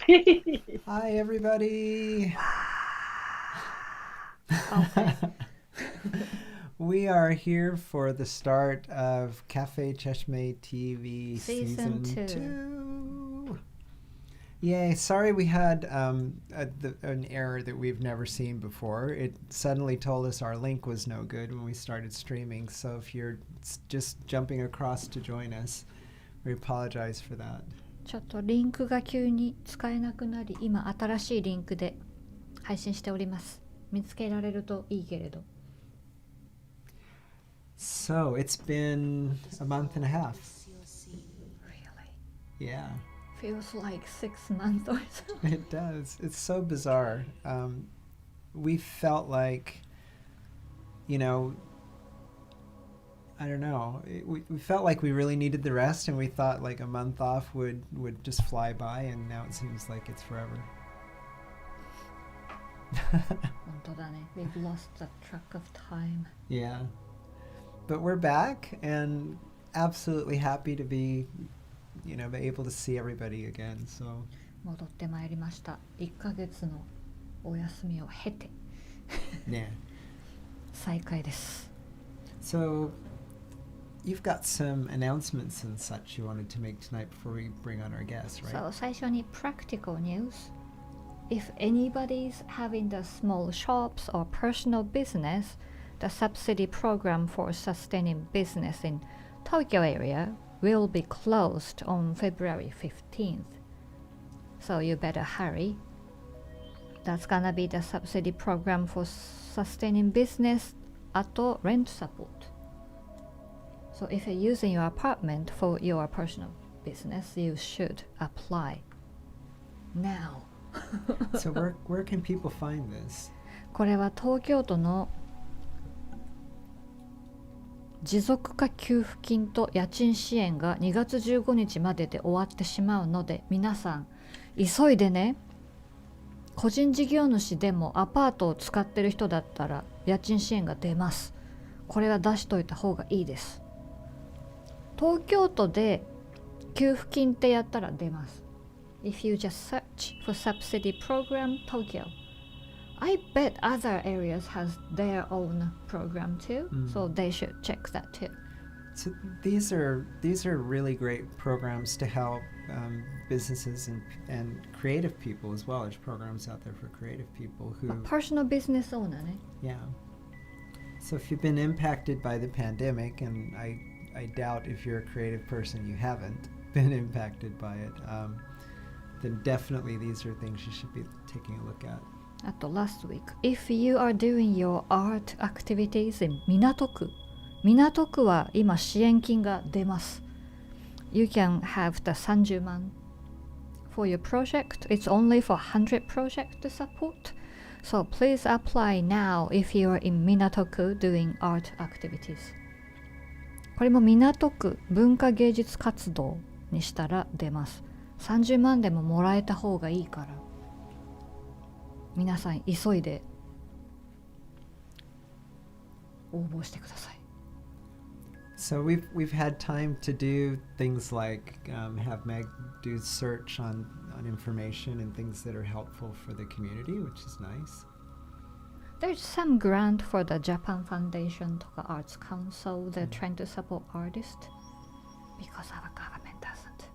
Hi, everybody. Okay. We are here for the start of Cafe Cheshme TV Season Season 2. 2. Yay, sorry we had an error that we've never seen before. It suddenly told us our link was no good when we started streaming, so if you're just jumping across to join us, we apologize for that. ちょっとリンクが急に使えなくなり、今新しいリンクで配信しております。見つけられるといいけれど。So, it's been a month and a half. Really? Yeah. Feels like 6 months or so. It does. It's so bizarre. We felt like, you know, I don't know. We felt like we really needed the rest, and we thought like a month off would just fly by, and now it seems like it's forever. 本当だね。We've lost the track of time. Yeah. But we're back, and absolutely happy to be, able to see everybody again. So. 戻ってまいりました。1ヶ月のお休みを経て。Yeah. 再開です。So, you've got some announcements and such you wanted to make tonight before we bring on our guests, right? So, 最初に practical news. If anybody's having the small shops or personal business, the subsidy program for sustaining business in Tokyo area will be closed on February 15th. So you better hurry. That's gonna be the subsidy program for sustaining business at rent support. So if you're using your apartment for your personal business, you should apply now. So where can people find this? これは東京都の持続化給付金と家賃支援が2月15日までで終わってしまうので、皆さん急いでね。個人事業主でもアパートを使ってる人だったら家賃支援が出ます。これは出しといた方がいいです。東京都で給付金ってやったら出ます。If you just search for subsidy program Tokyo.I bet other areas has their own program too, so they should check that too. So these are really great programs to help businesses and creative people as well. There's programs out there for creative people who personal business owner ね。Yeah. So if you've been impacted by the pandemic, and I doubt if you're a creative person you haven't been impacted by it, then definitely these are things you should be taking a look at. あと last week, if you are doing your art activities in 港区は今支援金が出ます。You can have the 30万 for your project. It's only for 100 project to support. So please apply now if you are in 港区 doing art activities. これも港区文化芸術活動にしたら出ます。30万でももらえた方がいいから。皆さん急いで応募してください。So we've had time to do things like have Meg do search on information and things that are helpful for the community, which is nice. There's some grant for the Japan Foundation とか Arts Council. They're trying to support artists because our government doesn't.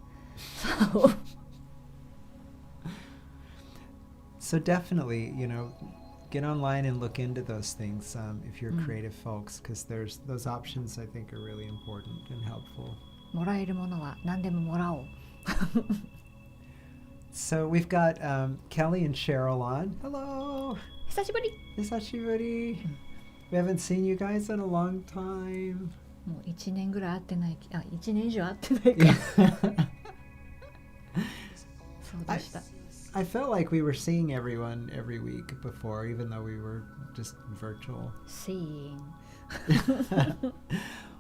So definitely, get online and look into those things if you're creative folks, because there's those options I think are really important and helpful. もらえるものは何でももらおう。So we've got Kelly and Cheryl on. Hello. 久しぶり。Hisashiburi. We haven't seen you guys in a long time. もう1年ぐらい会ってない。1年以上会ってないか。そうでした。I felt like we were seeing everyone every week before, even though we were just virtual. Seeing.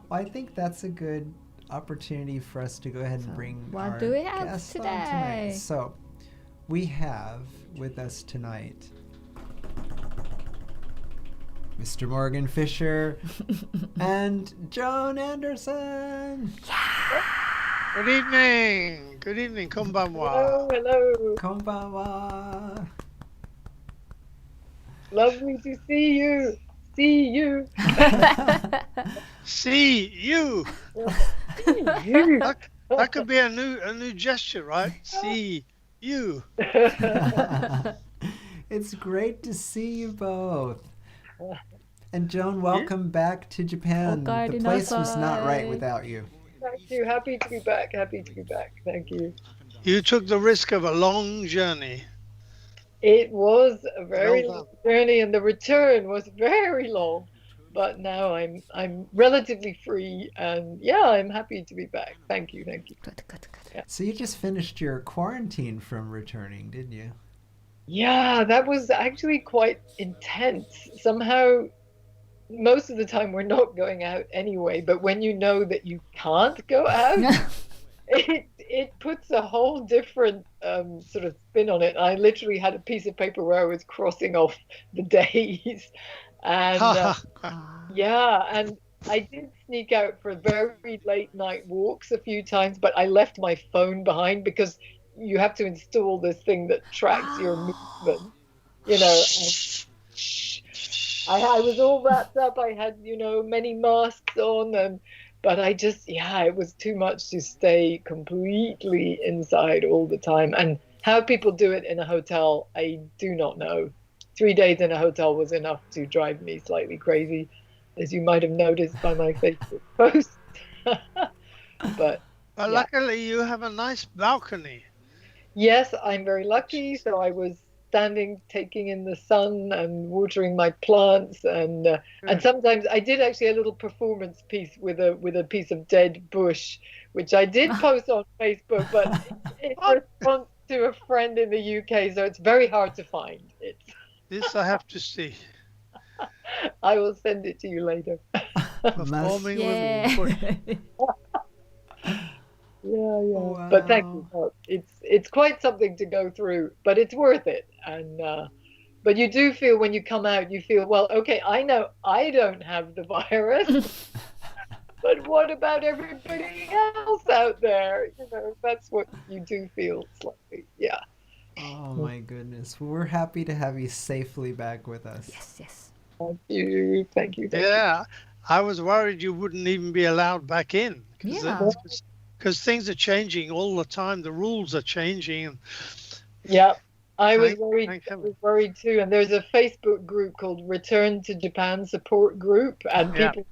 Well, I think that's a good opportunity for us to go ahead and bring our guests on tonight. So, we have with us tonight Mr. Morgan Fisher and Joan Anderson. Good evening. Good evening, konbanwa. Hello, hello. Konbanwa. Lovely to see you. See you. See you. See you. That could be a new gesture, right? See you. It's great to see you both. And Joan, welcome back to Japan. The place was not right without you. Thank you. Happy to be back. Happy to be back. Thank you. You took the risk of a long journey. It was a very Well long journey, and the return was very long. But now I'm relatively free, and yeah, I'm happy to be back. Thank you. Thank you. Good. So you just finished your quarantine from returning, didn't you? Yeah, that was actually quite intense. Somehow, most of the time we're not going out anyway, but when you know that you can't go out, it puts a whole different sort of spin on it. I literally had a piece of paper where I was crossing off the days, and yeah, and I did sneak out for very late night walks a few times, but I left my phone behind because you have to install this thing that tracks your movement, you know. I was all wrapped up. I had, many masks on, but it was too much to stay completely inside all the time. And how people do it in a hotel, I do not know. 3 days in a hotel was enough to drive me slightly crazy, as you might have noticed by my Facebook post. But yeah. Luckily, you have a nice balcony. Yes, I'm very lucky. So I was standing, taking in the sun and watering my plants, and sometimes I did actually a little performance piece with a piece of dead bush, which I did post on Facebook, but in response to a friend in the UK, so it's very hard to find. This I have to see. I will send it to you later. Performing with bush. Yeah. Wow. But thank you. It's quite something to go through, but it's worth it. And but you do feel when you come out, you feel, well, okay, I know I don't have the virus, but what about everybody else out there? That's what you do feel slightly. Yeah. Oh my goodness. Well, we're happy to have you safely back with us. Yes. Thank you. Thank you. Yeah, I was worried you wouldn't even be allowed back in. Because things are changing all the time. The rules are changing. Yeah, I was worried too. And there's a Facebook group called Return to Japan Support Group, and people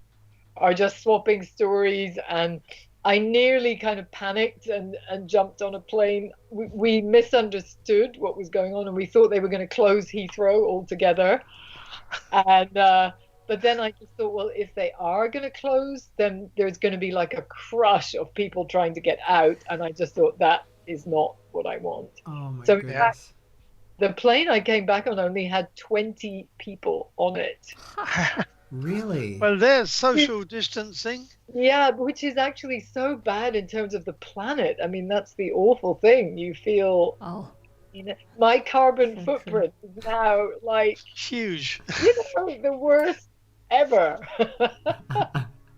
are just swapping stories. And I nearly kind of panicked and jumped on a plane. We misunderstood what was going on, and we thought they were going to close Heathrow altogether. And but then I just thought, well, if they are going to close, then there's going to be like a crush of people trying to get out. And I just thought that is not what I want. Oh my goodness. In fact, the plane I came back on only had 20 people on it. Really? Well, there's social distancing. Yeah, which is actually so bad in terms of the planet. I mean, that's the awful thing. You feel... my carbon footprint is now like huge. The worst ever.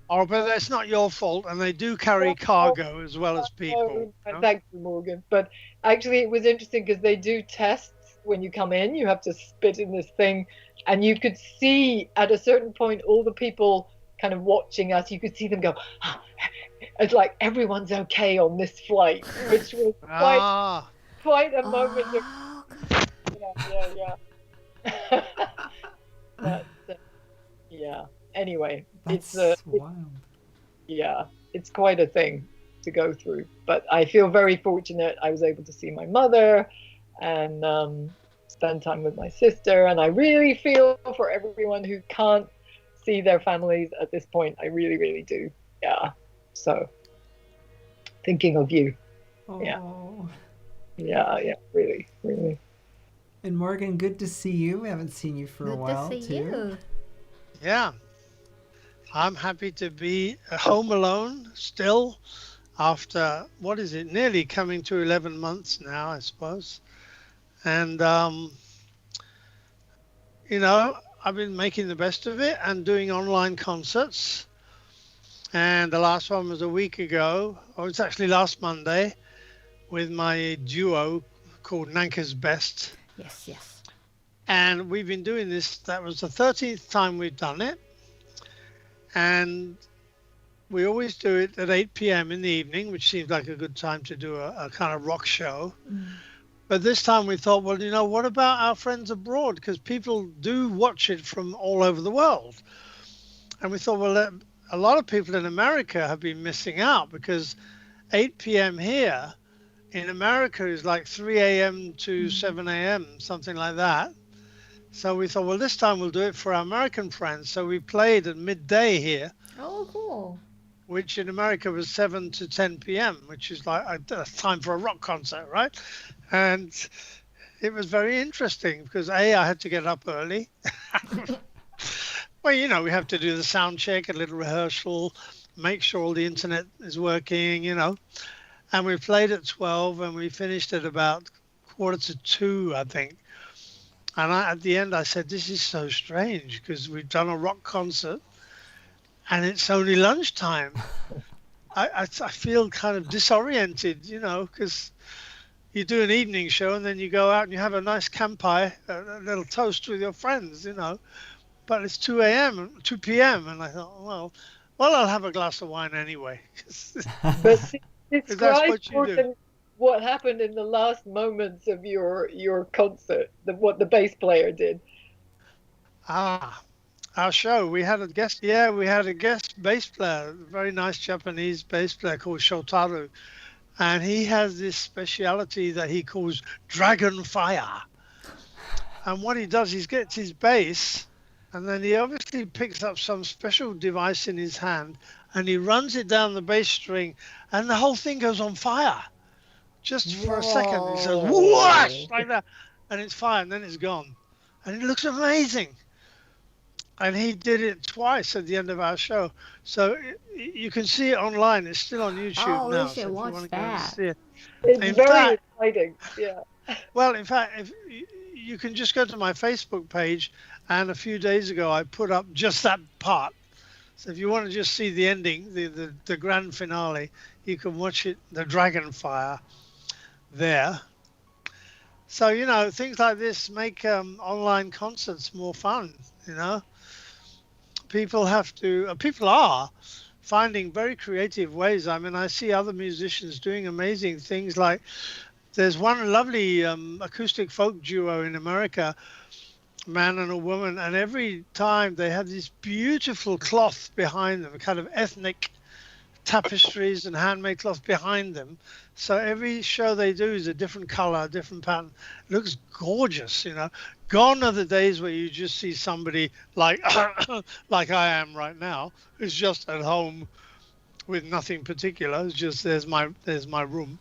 Oh, but that's not your fault, and they do carry cargo as well as people. Thank you, Morgan. But actually, it was interesting because they do tests when you come in. You have to spit in this thing, and you could see at a certain point all the people kind of watching us. You could see them go, it's like everyone's okay on this flight, which was quite a moment of but, anyway, it's wild. It's quite a thing to go through, but I feel very fortunate. I was able to see my mother and spend time with my sister, and I really feel for everyone who can't see their families at this point. I really do. So thinking of you. Yeah, really. And Morgan, good to see you. We haven't seen you for a while, too. Good to see you. Yeah. I'm happy to be home alone still after, what is it, nearly coming to 11 months now, I suppose. And, I've been making the best of it and doing online concerts. And the last one was a week ago, or it's actually last Monday, with my duo called Nanka's Best. Yes, yes. And we've been doing this. That was the 13th time we've done it. And we always do it at 8 p.m. in the evening, which seems like a good time to do a kind of rock show. But this time we thought, well, what about our friends abroad? Because people do watch it from all over the world. And we thought, well, a lot of people in America have been missing out, because 8 p.m. here in America is like 3 a.m. to 7 a.m., something like that. So we thought, well, this time we'll do it for our American friends. So we played at midday here, Oh, cool. which in America was 7 to 10 p.m., which is like a time for a rock concert, right? And it was very interesting because I had to get up early. Well, we have to do the sound check, a little rehearsal, make sure all the internet is working, And we played at 12 and we finished at about 1:45, I think. And at the end, I said, this is so strange because we've done a rock concert and it's only lunchtime. I feel kind of disoriented, because you do an evening show and then you go out and you have a nice kampai, a little toast with your friends, But it's 2 p.m. And I thought, well, I'll have a glass of wine anyway. But That's describe what you do. what happened in the last moments of your concert, what the bass player did. Our show, we had a guest. Yeah, we had a guest bass player, a very nice Japanese bass player called Shotaru. And he has this speciality that he calls dragon fire. And what he does, he gets his bass, and then he obviously picks up some special device in his hand, and he runs it down the bass string, and the whole thing goes on fire. Just for a second, he says, whoosh, like that, and it's fire, and then it's gone. And it looks amazing. And he did it twice at the end of our show. So you can see it online. It's still on YouTube Oh, now. we should so if you watch want to go and that. see it. It's In very fact- exciting. Yeah. Well, in fact, if you can just go to my Facebook page, and a few days ago I put up just that part. So if you want to just see the ending, the grand finale, you can watch it, the dragon fire, there. So things like this make online concerts more fun. People are finding very creative ways. I mean, I see other musicians doing amazing things. Like there's one lovely acoustic folk duo in America, a man and a woman, and every time they have this beautiful cloth behind them, kind of ethnic tapestries and handmade cloth behind them. So every show they do is a different color, different pattern. It looks gorgeous, Gone are the days where you just see somebody like like I am right now, who's just at home with nothing particular. It's just there's my room.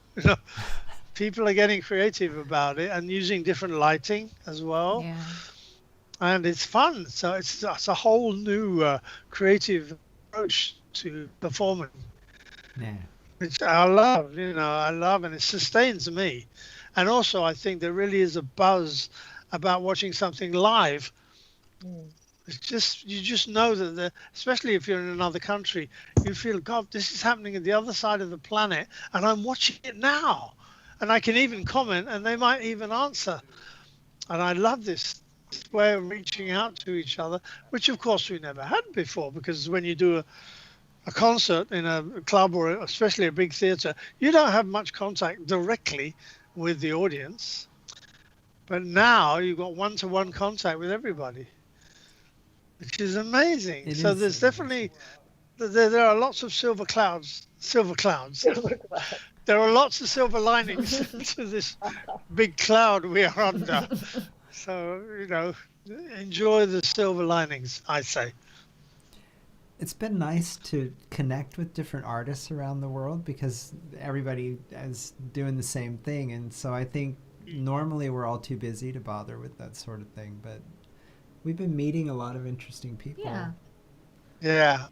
People are getting creative about it and using different lighting as well. Yeah. And it's fun. So it's a whole new creative approach to performing, Yeah. which I love, and it sustains me. And also, I think there really is a buzz about watching something live. It's just, you just know that, especially if you're in another country, you feel, God, this is happening at the other side of the planet, and I'm watching it now. And I can even comment, and they might even answer. And I love this way of reaching out to each other, which of course we never had before, because when you do a concert in a club or especially a big theater, you don't have much contact directly with the audience. But now you've got one-to-one contact with everybody, which is amazing. It So is there's amazing. definitely, there are lots of silver clouds. There are lots of silver linings to this big cloud we are under. So, enjoy the silver linings, I say. It's been nice to connect with different artists around the world because everybody is doing the same thing. And so I think normally we're all too busy to bother with that sort of thing. But we've been meeting a lot of interesting people. Yeah. Yeah.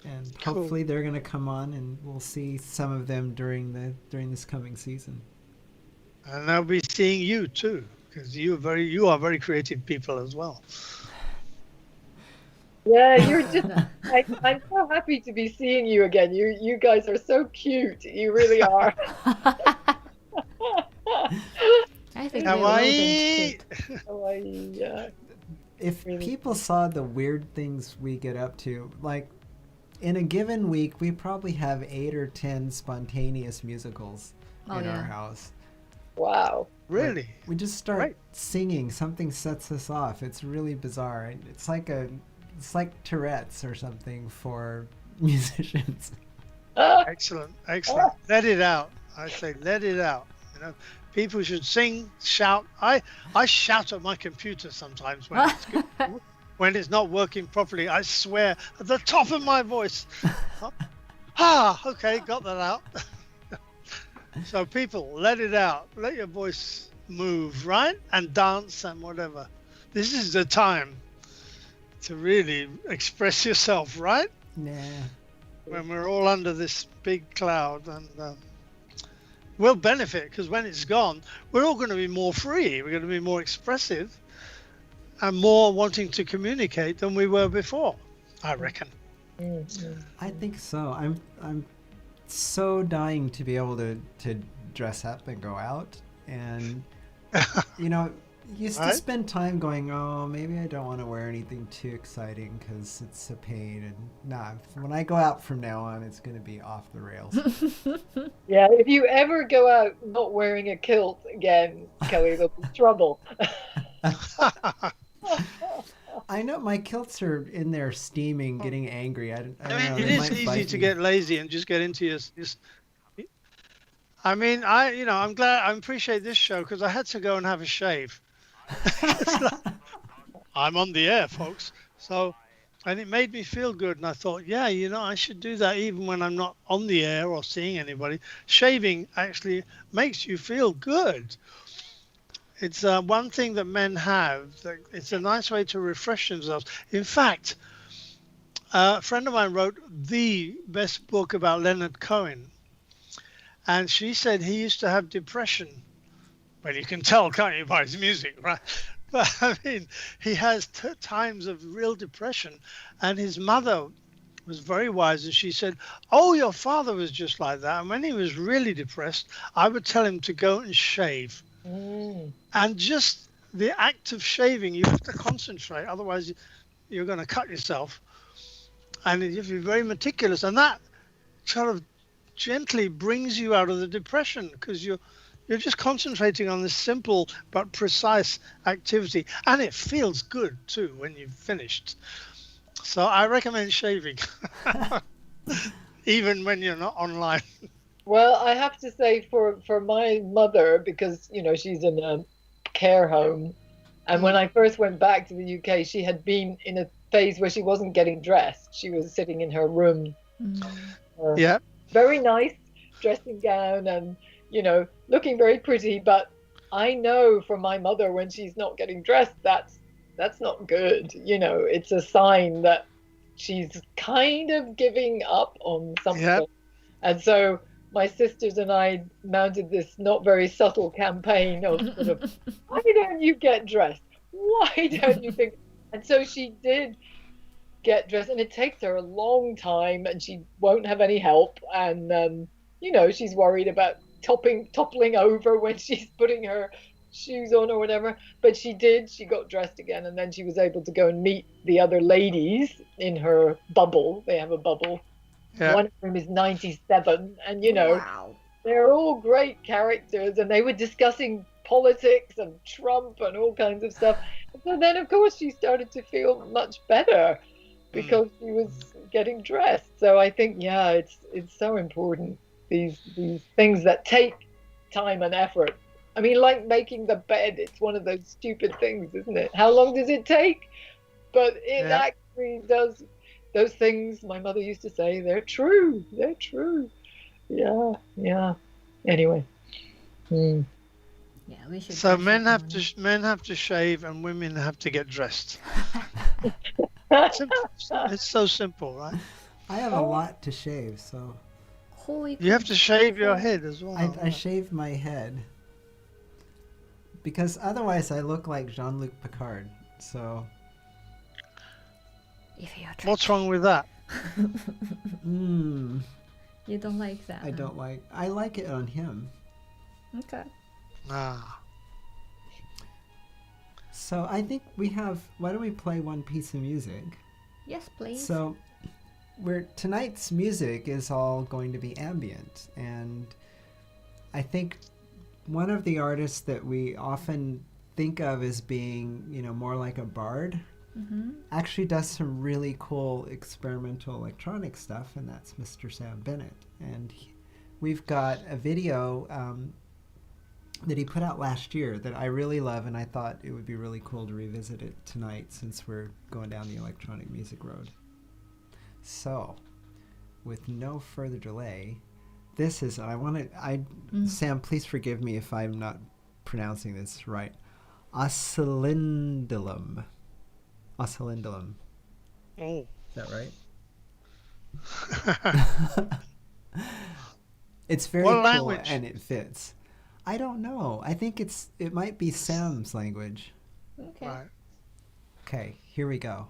And Cool. hopefully they're going to come on and we'll see some of them during this coming season. And I'll be seeing you too, because you are very creative people as well. Yeah, you're just. I'm so happy to be seeing you again. You guys are so cute. You really are. I think we're Hawaii. rodent too. Hawaii, yeah. If Really. people saw the weird things we get up to, like in a given week, we probably have 8 or 10 spontaneous musicals Oh, in our yeah. house. Wow. Really? We just start Right. singing. Something sets us off. It's really bizarre. It's like Tourette's or something for musicians. Excellent. Excellent. Let it out. I say let it out. You know, people should sing, shout. I shout at my computer sometimes when it's good, when it's not working properly. I swear at the top of my voice. Okay, got that out. So people, let it out. Let your voice move, right? And dance and whatever. This is the time to really express yourself, right? Nah. When we're all under this big cloud, and we'll benefit because when it's gone, we're all going to be more free. We're going to be more expressive and more wanting to communicate than we were before, I reckon. I think so. I'm so dying to be able to dress up and go out, and you know, used to Right. spend time going, oh, maybe I don't want to wear anything too exciting because it's a pain. And nah, when I go out from now on, it's going to be off the rails. Yeah, if you ever go out not wearing a kilt again, Kelly, there'll be trouble. I know my kilts are in there steaming, getting angry. I don't know. It they is might easy bite to me. get lazy and just get into your. I mean, I'm glad. I appreciate this show because I had to go and have a shave. I'm on the air, folks. So, and it made me feel good. And I thought, yeah, I should do that even when I'm not on the air or seeing anybody. Shaving actually makes you feel good. It's one thing that men have. It's a nice way to refresh themselves. In fact, a friend of mine wrote the best book about Leonard Cohen. And she said he used to have depression. Well, you can tell, can't you, by his music, right? But I mean, he has times of real depression. And his mother was very wise. And she said, oh, your father was just like that. And when he was really depressed, I would tell him to go and shave. And just the act of shaving, you have to concentrate. Otherwise, you're going to cut yourself. And you have to be very meticulous. And that sort of gently brings you out of the depression because you're just concentrating on this simple but precise activity, and it feels good too when you've finished. So I recommend shaving even when you're not online. Well, I have to say for my mother, because she's in a care home, and when I first went back to the UK, she had been in a phase where she wasn't getting dressed. She was sitting in her room. Yeah. Very nice dressing gown and looking very pretty, but I know from my mother when she's not getting dressed, that's not good. It's a sign that she's kind of giving up on something. Yep. And so my sisters and I mounted this not very subtle campaign of sort of, why don't you get dressed? Why don't you think? And so she did get dressed, and it takes her a long time, and she won't have any help, and she's worried about toppling over when she's putting her shoes on or whatever. But she got dressed again, and then she was able to go and meet the other ladies in her bubble. They have a bubble. Yeah. One of them is 97, and Wow. they're all great characters, and they were discussing politics and Trump and all kinds of stuff. And so then, of course, she started to feel much better because she was getting dressed. So I think, yeah, it's so important, these things that take time and effort. I mean, like making the bed, it's one of those stupid things, isn't it? How long does it take? But it actually does. Those things my mother used to say, they're true. They're true. Yeah. Anyway. Yeah, we should. So dress men up have more. to shave and women have to get dressed. Simple. It's so simple, right? I have a lot to shave, so Holy You have to shave your head as well. I shave my head because otherwise I look like Jean-Luc Picard. So if you're What's wrong with that? Mm, You don't like that? I huh? don't like. I like it on him. Okay. Ah, So I think we have. Why don't we play one piece of music? Yes, please. So, tonight's music is all going to be ambient, and I think one of the artists that we often think of as being, more like a bard, Mm-hmm. actually does some really cool experimental electronic stuff, and that's Mr. Sam Bennett. And we've got a video that he put out last year that I really love, and I thought it would be really cool to revisit it tonight since we're going down the electronic music road. So, with no further delay, this is, Sam, please forgive me if I'm not pronouncing this right, Oscillindulum. Oscillindulum. oh. Is that right? It's very What cool language? and it fits. I don't know. I think it might be Sam's language. Okay. Right. Okay, here we go.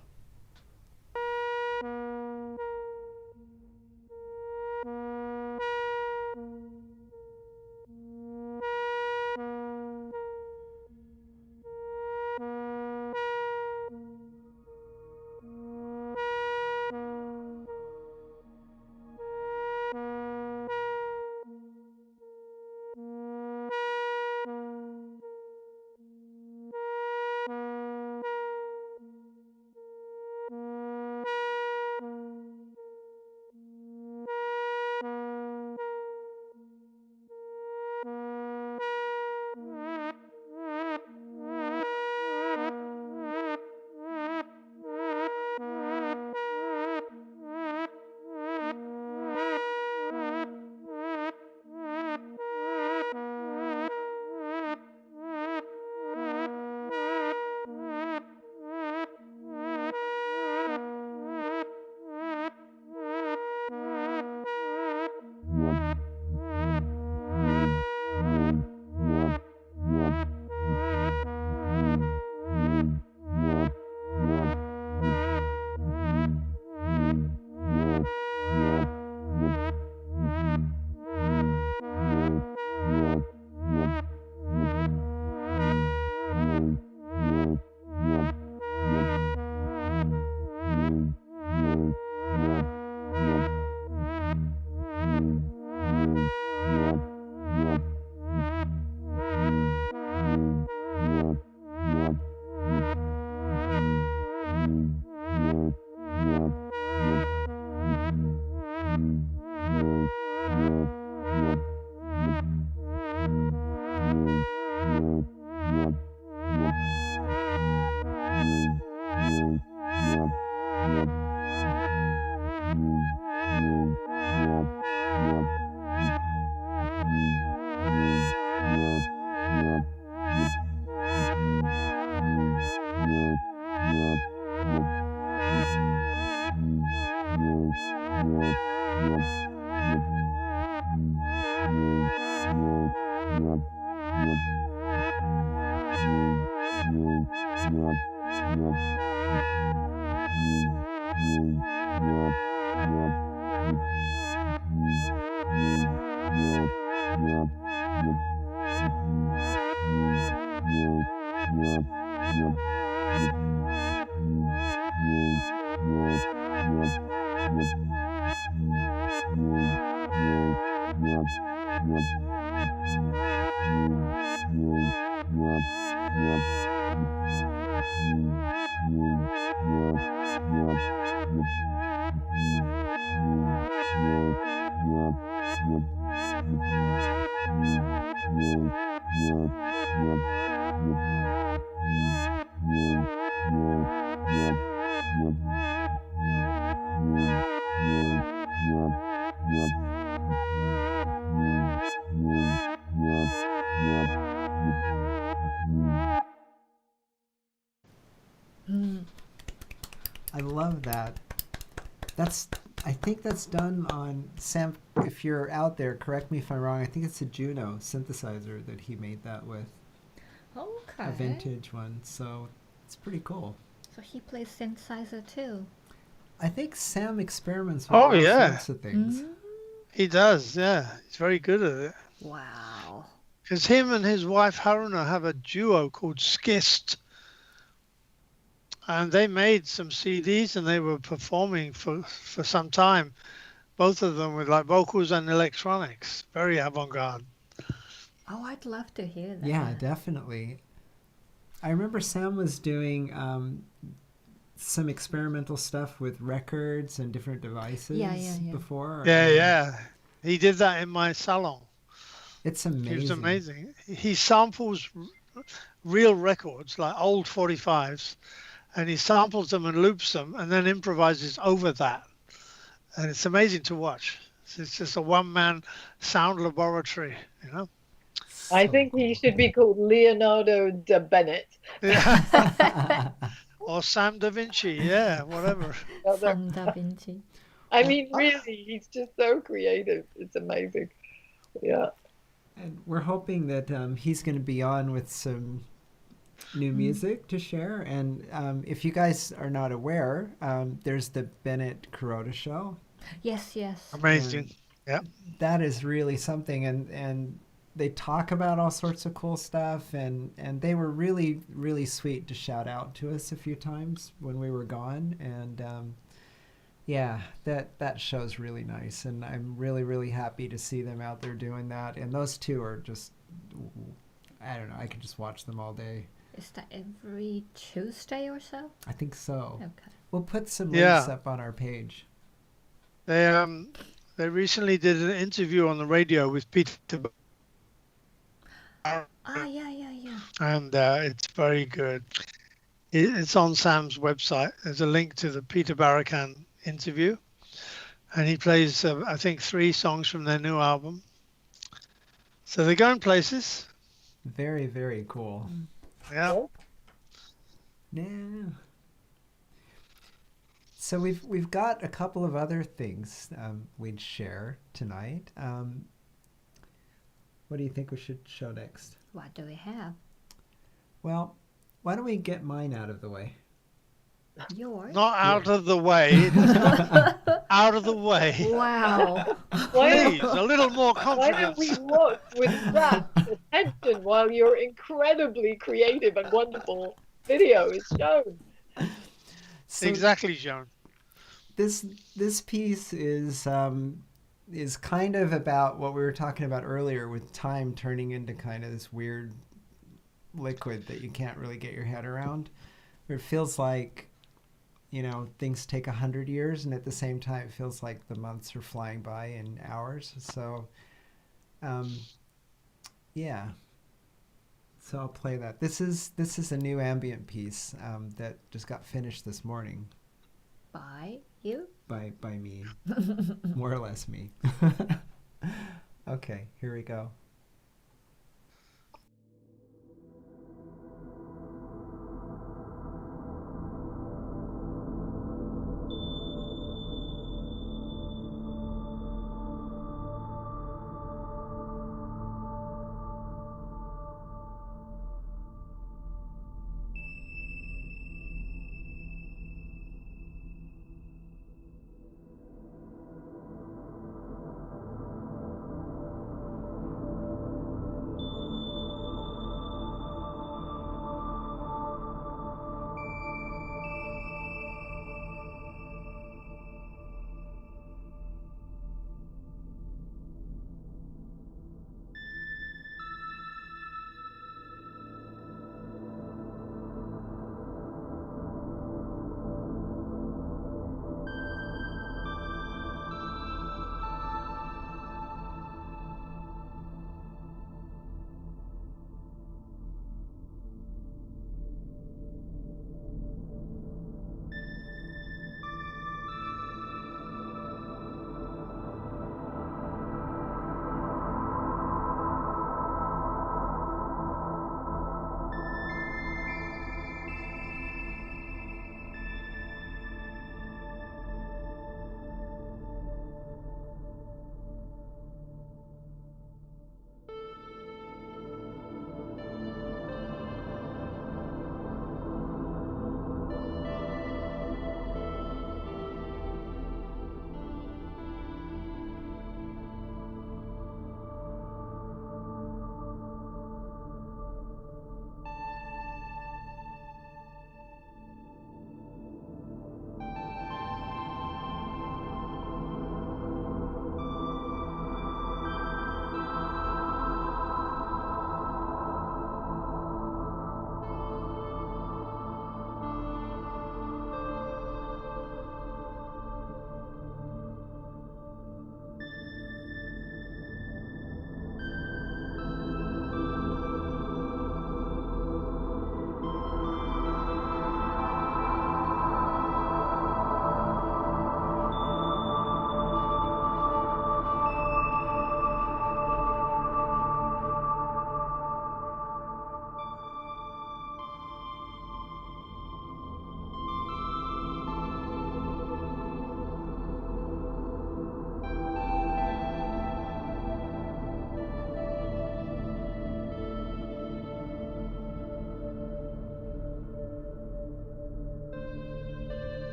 I love that. I think that's done on Sam. If you're out there, correct me if I'm wrong. I think it's a Juno synthesizer that he made that with, Okay. a vintage one. So it's pretty cool. So he plays synthesizer too. I think Sam experiments with Oh, all yeah. sorts of things. He does, yeah. He's very good at it. Wow. Because him and his wife Haruna have a duo called Skist, and they made some CDs and they were performing for some time, both of them with like vocals and electronics, very avant-garde. Oh, I'd love to hear that. Yeah, definitely. I remember Sam was doing some experimental stuff with records and different devices Yeah. before. Yeah, and yeah. He did that in my salon. It's It was amazing. amazing. He samples real records, like old 45s, and he samples them and loops them and then improvises over that. And it's amazing to watch. It's just a one-man sound laboratory, you know? I So think he should be called Leonardo da Bennett. Yeah. Or Sam Da Vinci, yeah, whatever. Sam Da Vinci. I mean, really, he's just so creative. It's amazing. Yeah. And we're hoping that he's going to be on with some new music to share. And if you guys are not aware, there's the Bennett Kuroda show. Yes. Amazing. Yeah. That is really something. And they talk about all sorts of cool stuff. And they were really, really sweet to shout out to us a few times when we were gone. And yeah, that show's really nice. And I'm really, really happy to see them out there doing that. And those two are just, I don't know, I could just watch them all day. Is that every Tuesday or so? I think so. Okay. We'll put some Yeah. links up on our page. They recently did an interview on the radio with Peter, Yeah. and it's very good. It's on Sam's website. There's a link to the Peter Barakan interview, and he plays, I think, 3 songs from their new album. So they're going places. Very, very cool. Yeah. Yeah. So we've got a couple of other things we'd share tonight. What do you think we should show next? What do we have? Well, why don't we get mine out of the way? Yours? Not out of the way. Out of the way. Wow. Please, a little more Why don't we confidence. watch with rapt attention while your incredibly creative and wonderful video is shown? So Exactly, Joan. this piece is kind of about what we were talking about earlier, with time turning into kind of this weird liquid that you can't really get your head around. It feels like, things take 100 years, and at the same time it feels like the months are flying by in hours. So yeah, so I'll play that. This is a new ambient piece that just got finished this morning By you? by me. More or less me. Okay, here we go.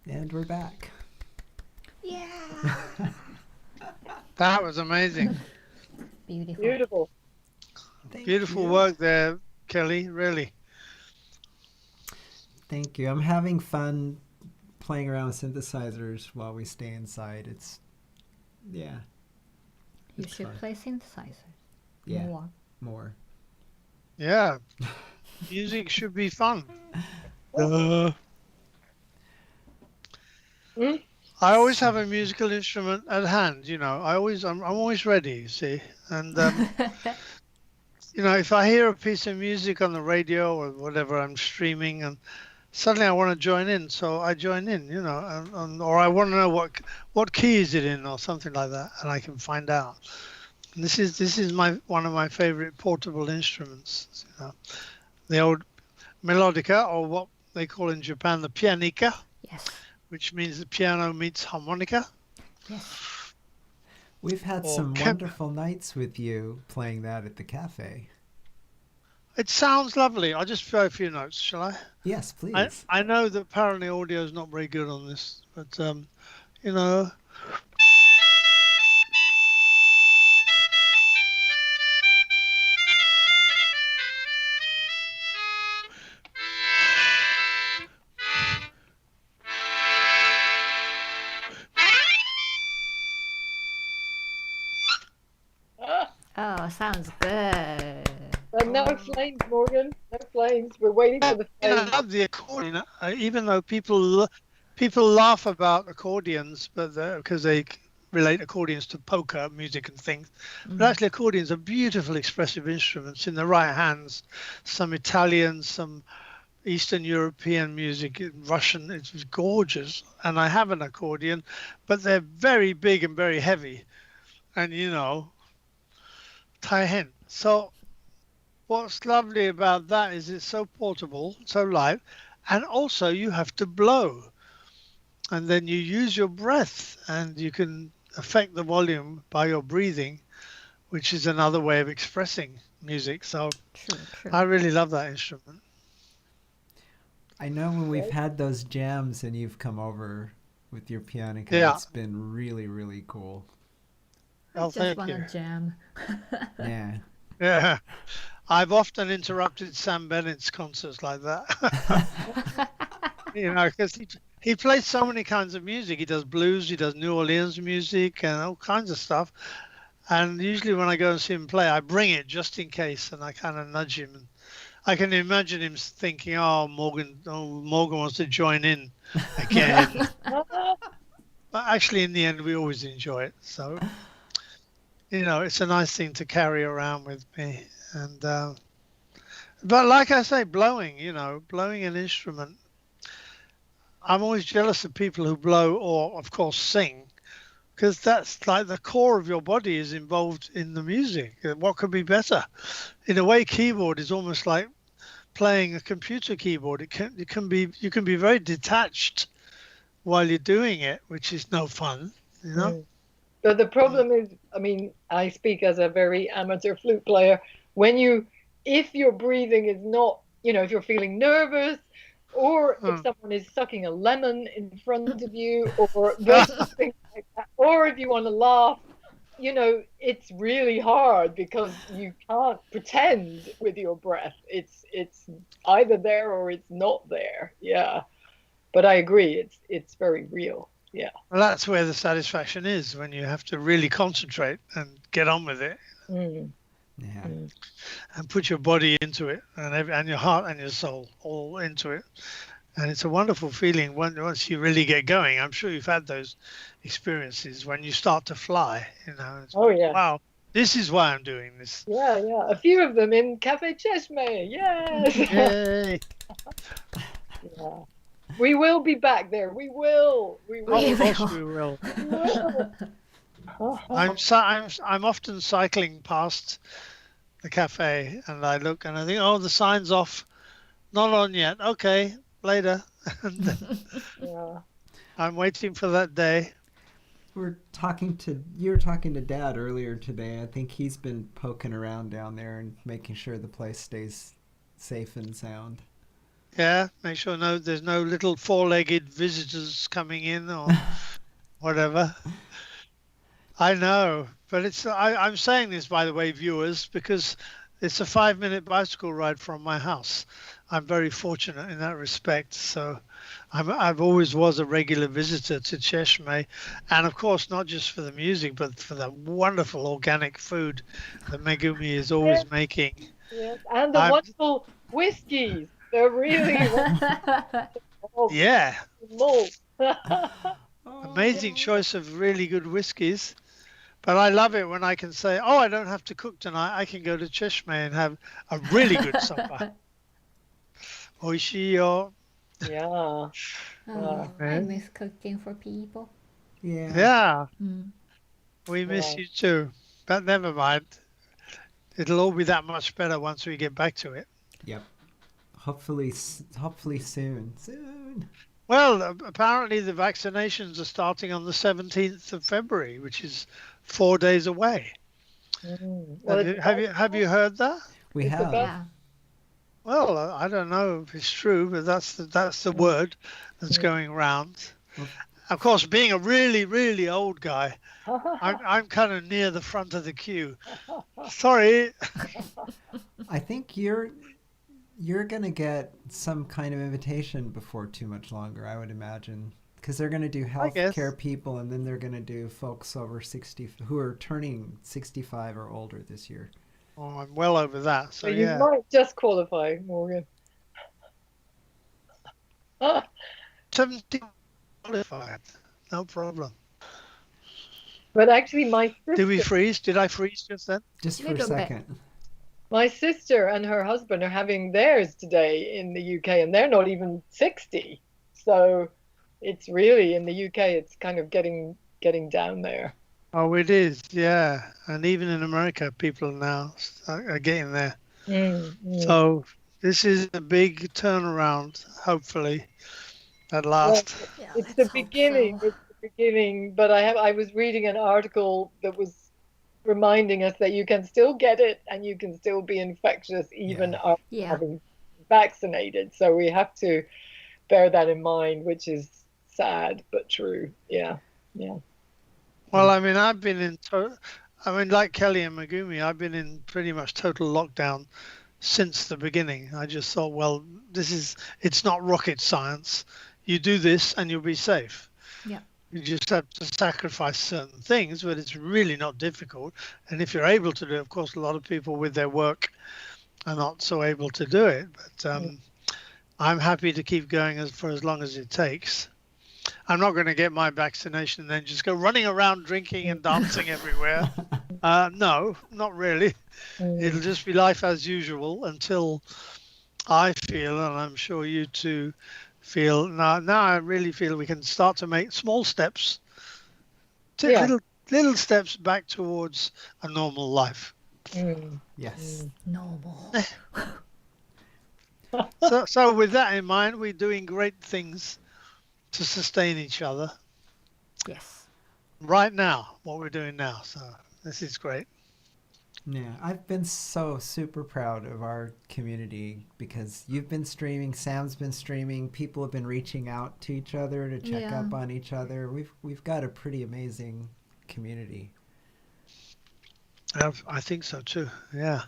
And we're back. Yeah. That was amazing. Beautiful. Beautiful. Thank Beautiful you. work there, Kelly, really. Thank you. I'm having fun playing around with synthesizers while we stay inside. It's, yeah. You It's should fun. play synthesizer Yeah, more. more. Yeah. Music should be fun. Uh, Hmm? I always have a musical instrument at hand, I'm always ready, you see. And if I hear a piece of music on the radio or whatever I'm streaming, and suddenly I want to join in, so I join in, or I want to know what key is it in or something like that, and I can find out. And this is one of my favorite portable instruments, the old melodica, or what they call in Japan the pianica, Yes. which means the piano meets harmonica. Yes. We've had Or some Kep- wonderful nights with you playing that at the cafe. It sounds lovely. I'll just throw a few notes, shall I? Yes, please. I know that apparently audio is not very good on this, but you know. Ah, Oh, sounds good. but no flames, Morgan. No flames. We're waiting for the I flames. love the accordion, even though people laugh about accordions, but because they relate accordions to polka music and things. But actually, accordions are beautiful, expressive instruments in the right hands. Some Italian, some Eastern European music, Russian. It's gorgeous, and I have an accordion, but they're very big and very heavy, and taihen. So what's lovely about that is it's so portable, so light, and also you have to blow, and then you use your breath, and you can affect the volume by your breathing, which is another way of expressing music. So True, true. I really love that instrument. I know when we've had those jams and you've come over with your pianica, Yeah. it's been really, really cool. I Oh, just thank want you. to jam. Yeah. Yeah, I've often interrupted Sam Bennett's concerts like that. Because he plays so many kinds of music. He does blues, he does New Orleans music, and all kinds of stuff. And usually when I go and see him play, I bring it just in case, and I kind of nudge him. And I can imagine him thinking, Morgan wants to join in again." Ah, But actually, in the end, we always enjoy it. So, it's a nice thing to carry around with me. And but like I say, blowing an instrument. I'm always jealous of people who blow or, of course, sing, because that's like the core of your body is involved in the music. What could be better? In a way, keyboard is almost like playing a computer keyboard. You can be very detached while you're doing it, which is no fun. But the problem is, I mean, I speak as a very amateur flute player. If your breathing is not, if you're feeling nervous, or if someone is sucking a lemon in front of you, or things like that, or if you want to laugh, it's really hard because you can't pretend with your breath. It's either there or it's not there. Yeah, but I agree, it's very real. Yeah. Well, that's where the satisfaction is, when you have to really concentrate and get on with it. Mm. Yeah. And put your body into it, and your heart and your soul all into it. And it's a wonderful feeling once you really get going. I'm sure you've had those experiences when you start to fly. Oh yeah. Wow, this is why I'm doing this. Yeah. A few of them in Cafe Cheshme. Yes. Yay! Yeah. We will be back there. We will. Of course we will. We will. I'm often cycling past the cafe, and I look and I think, the sign's off, not on yet. Okay, later. And Yeah. I'm waiting for that day. You were talking to Dad earlier today. I think he's been poking around down there and making sure the place stays safe and sound. Yeah, make sure there's no little four-legged visitors coming in or whatever. I know, but I'm saying this, by the way, viewers, because it's a 5-minute bicycle ride from my house. I'm very fortunate in that respect. So I've always was a regular visitor to Cheshme, and of course, not just for the music, but for the wonderful organic food that Megumi is always making. Yes, and the I'm, wonderful whiskies. They're really wonderful. yeah, Malt. amazing choice of really good whiskies. But I love it when I can say, oh, I don't have to cook tonight. I can go to Cheshme and have a really good supper. Oishii. Yeah. Oh, I Okay. miss cooking for people. Yeah. Yeah, Mm. we miss Yeah. you too. But never mind. It'll all be that much better once we get back to it. Yep. Hopefully soon. Soon. Well, apparently the vaccinations are starting on the 17th of February, which is 4 days away. Well, Have you heard that? We It's have. about- Yeah. Well, I don't know if it's true, but that's the word that's going around. Well- Of course, being a really, really old guy, I'm kind of near the front of the queue. Sorry. I think you're gonna get some kind of invitation before too much longer, I would imagine, because they're gonna do I guess. healthcare people, and then they're gonna do folks over 60 who are turning 65 or older this year. Oh, I'm well over that. So So you yeah. might just qualify, Morgan. 70 qualified. No problem. But actually, my Did we sister, freeze? Did I freeze just then? Just for a Little bit. second. my sister and her husband are having theirs today in the UK, and they're not even 60. So it's really in the UK, it's kind of getting down there. Oh, it is. Yeah. And even in America, people now are getting there. So this is a big turnaround, hopefully, at last. Yeah, It's let's the hope beginning. so. It's the beginning. But I was reading an article that was reminding us that you can still get it and you can still be infectious even after Yeah. having vaccinated. So we have to bear that in mind, which is sad but true. Yeah. Well, I mean, I've been in, like Kelly and Megumi, I've been in pretty much total lockdown since the beginning. I just thought, well, it's not rocket science. You do this and you'll be safe. Yeah. You just have to sacrifice certain things, but it's really not difficult. And if you're able to do it, of course, a lot of people with their work are not so able to do it. But I'm happy to keep going for as long as it takes. I'm not going to get my vaccination and then just go running around drinking and dancing everywhere. No, not really. It'll just be life as usual until I feel, and I'm sure you too feel, now I really feel we can start to make small steps, Yeah. little steps back towards a normal life. Yes. Normal. So with that in mind, we're doing great things to sustain each other Yes. right now, what we're doing now. So this is great. Yeah, I've been so super proud of our community because you've been streaming, Sam's been streaming, people have been reaching out to each other to check Yeah. up on each other. We've got a pretty amazing community. I think so too. Yeah.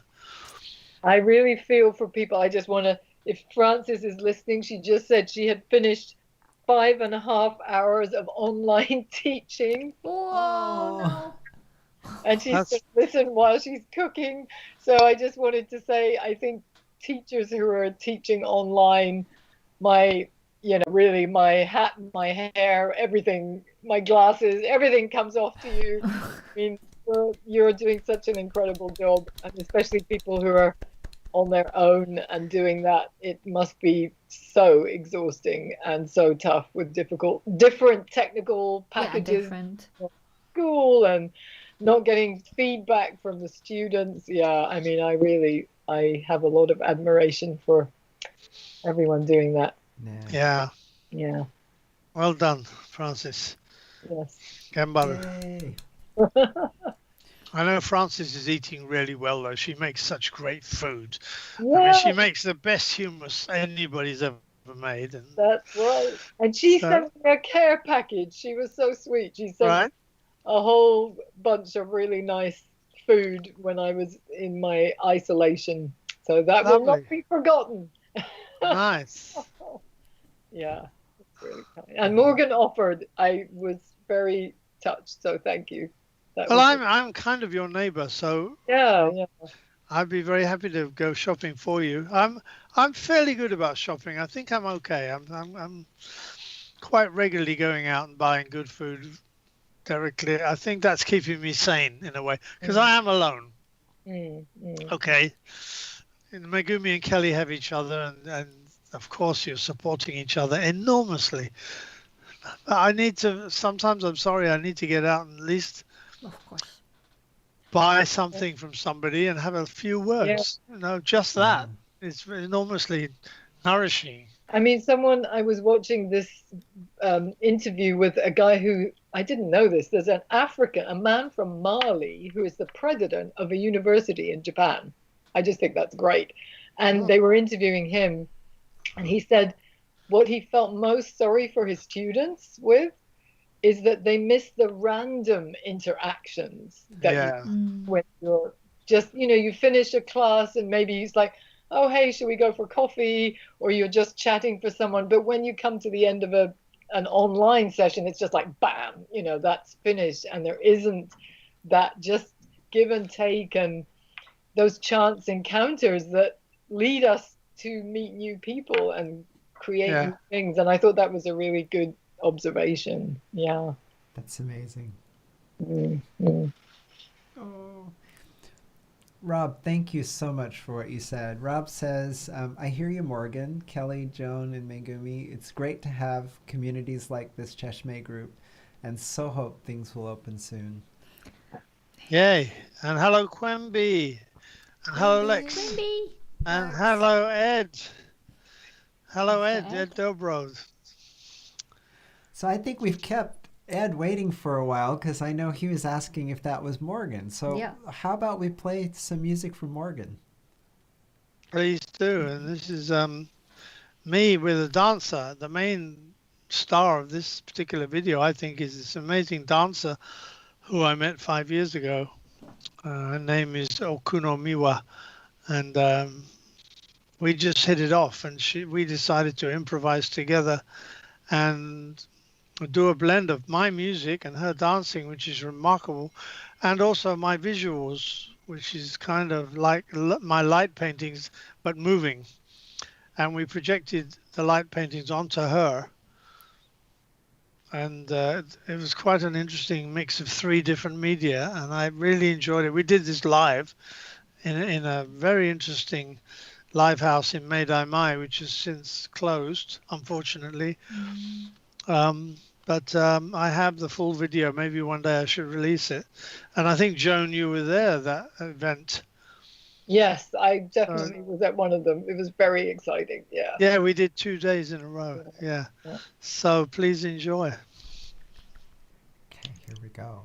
I really feel for people. I just want to, if Frances is listening, she just said she had finished 5.5 hours of online teaching, Oh, no. and she's That's- going to listen while she's cooking. So I just wanted to say, I think teachers who are teaching online, really my hat, my hair, everything, my glasses, everything comes off to you. I mean, you're doing such an incredible job, and especially people who are on their own and doing that, it must be so exhausting and so tough with different technical Yeah, packages different. at school and not getting feedback from the students. Yeah, I mean, I have a lot of admiration for everyone doing that. Yeah. Yeah, Well done, Francis. yes. Gambaru. Yay. I know Frances is eating really well though. She makes such great food. I mean, Yeah, she makes the best hummus anybody's ever made. And that's right. And she so, sent me a care package. She was so sweet. She sent right, a whole bunch of really nice food when I was in my isolation. So that will not lovely, be forgotten. nice. Yeah, it's really kind. And Morgan offered. I was very touched. So thank you. That Well, was I'm kind of your neighbour, so yeah, yeah. I'd be very happy to go shopping for you. I'm fairly good about shopping. I think I'm okay. I'm quite regularly going out and buying good food directly. I think that's keeping me sane in a way because I am alone. Mm, mm. Okay, and Megumi and Kelly have each other, and of course you're supporting each other enormously. But I need to. Sometimes I'm sorry. I need to get out and at least Of course. buy something from somebody and have a few Yeah. words. You know, just that. It's enormously nourishing. I mean, I was watching this interview with a guy who I didn't know this. There's a man from Mali, who is the president of a university in Japan. I just think that's great. And Oh. they were interviewing him, and he said what he felt most sorry for his students with is that they miss the random interactions that Yeah. when you're just, you finish a class and maybe he's like, oh, hey, should we go for coffee? Or you're just chatting for someone. But when you come to the end of an online session, it's just like, bam, that's finished. And there isn't that just give and take and those chance encounters that lead us to meet new people and create Yeah. new things. And I thought that was a really good observation. Yeah. That's amazing. Mm-hmm. Oh. Rob, thank you so much for what you said. Rob says, I hear you, Morgan, Kelly, Joan, and Megumi. It's great to have communities like this Cheshme group, and so hope things will open soon. Yay. And hello, Quemby. And hello, Lex. Quimby. And hello, Ed. Hello, Mr. Ed. Ed Dobro. So I think we've kept Ed waiting for a while because I know he was asking if that was Morgan. So Yeah. how about we play some music from Morgan? Please do. And this is me with a dancer. The main star of this particular video, I think, is this amazing dancer who I met 5 years ago. Her name is Okuno Miwa. And we just hit it off, and we decided to improvise together and do a blend of my music and her dancing, which is remarkable, and also my visuals, which is kind of like my light paintings but moving. And we projected the light paintings onto her, and it was quite an interesting mix of 3 different media, and I really enjoyed it. We did this live in a very interesting live house in Meidai Mai, which has since closed, unfortunately. But I have the full video. Maybe one day I should release it. And I think, Joan, you were there, that event. Yes, I definitely was at one of them. It was very exciting. Yeah. Yeah, we did 2 days in a row. Yeah. So please enjoy. Okay, here we go.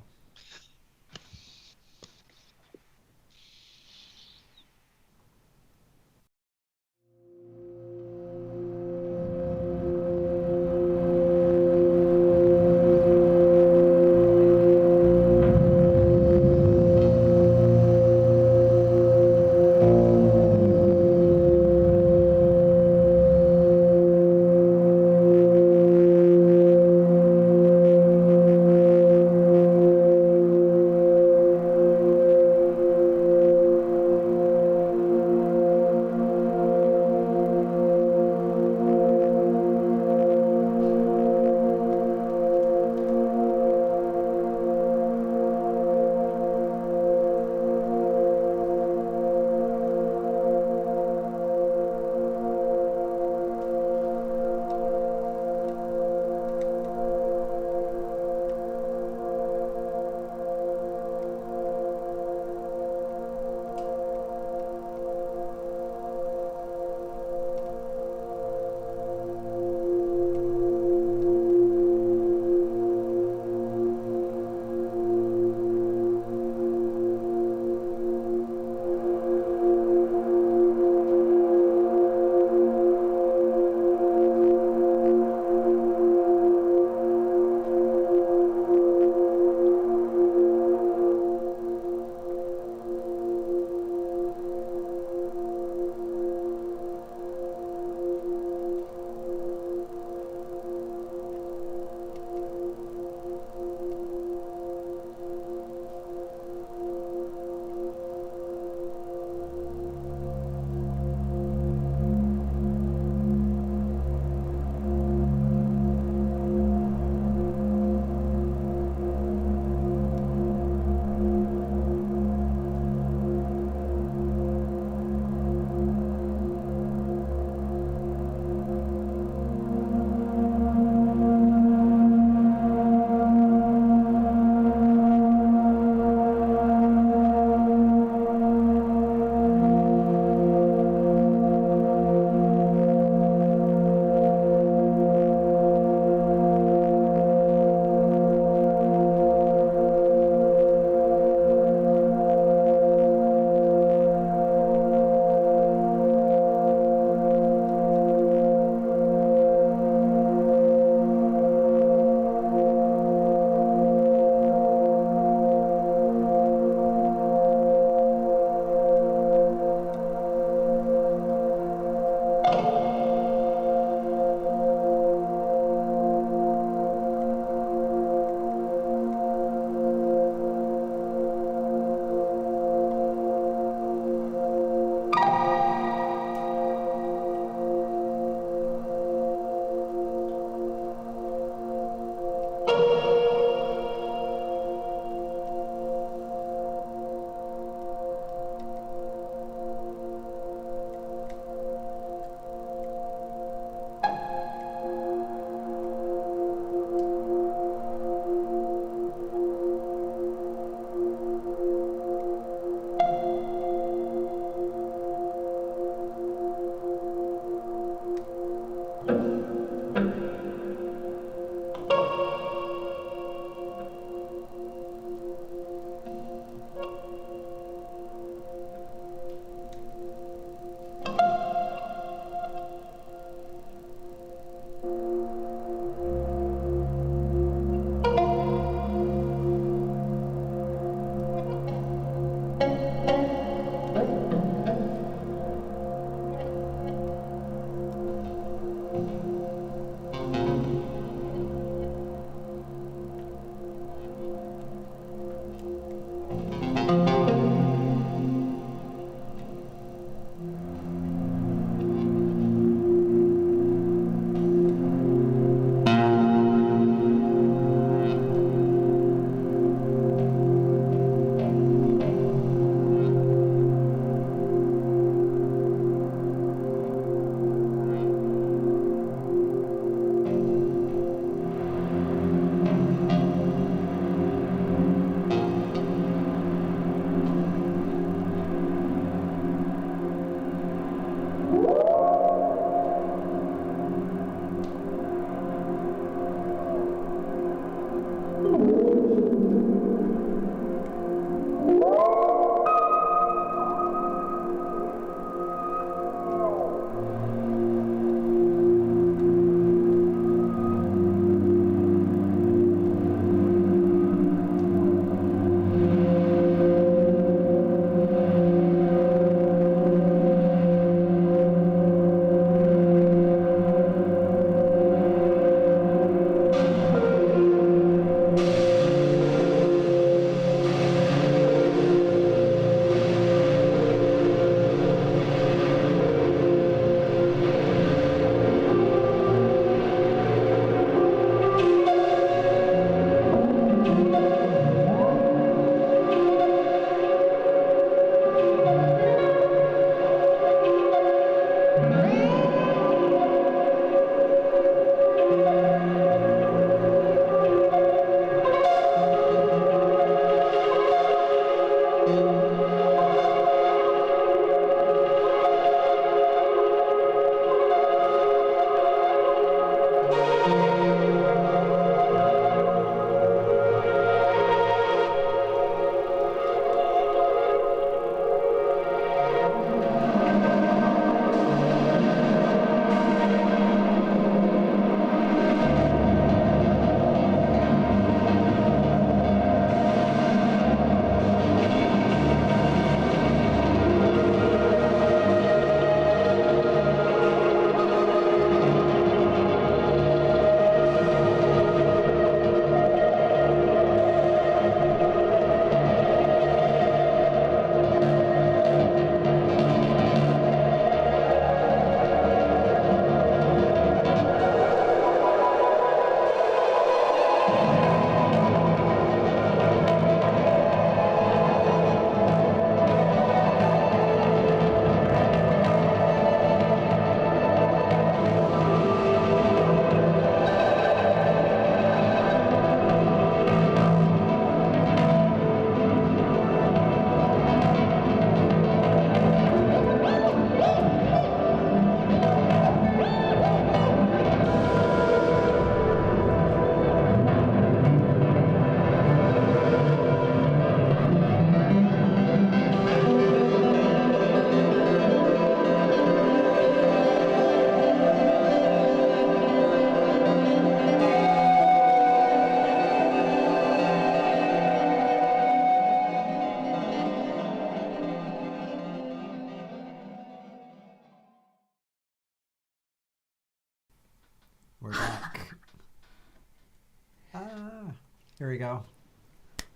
Here we go.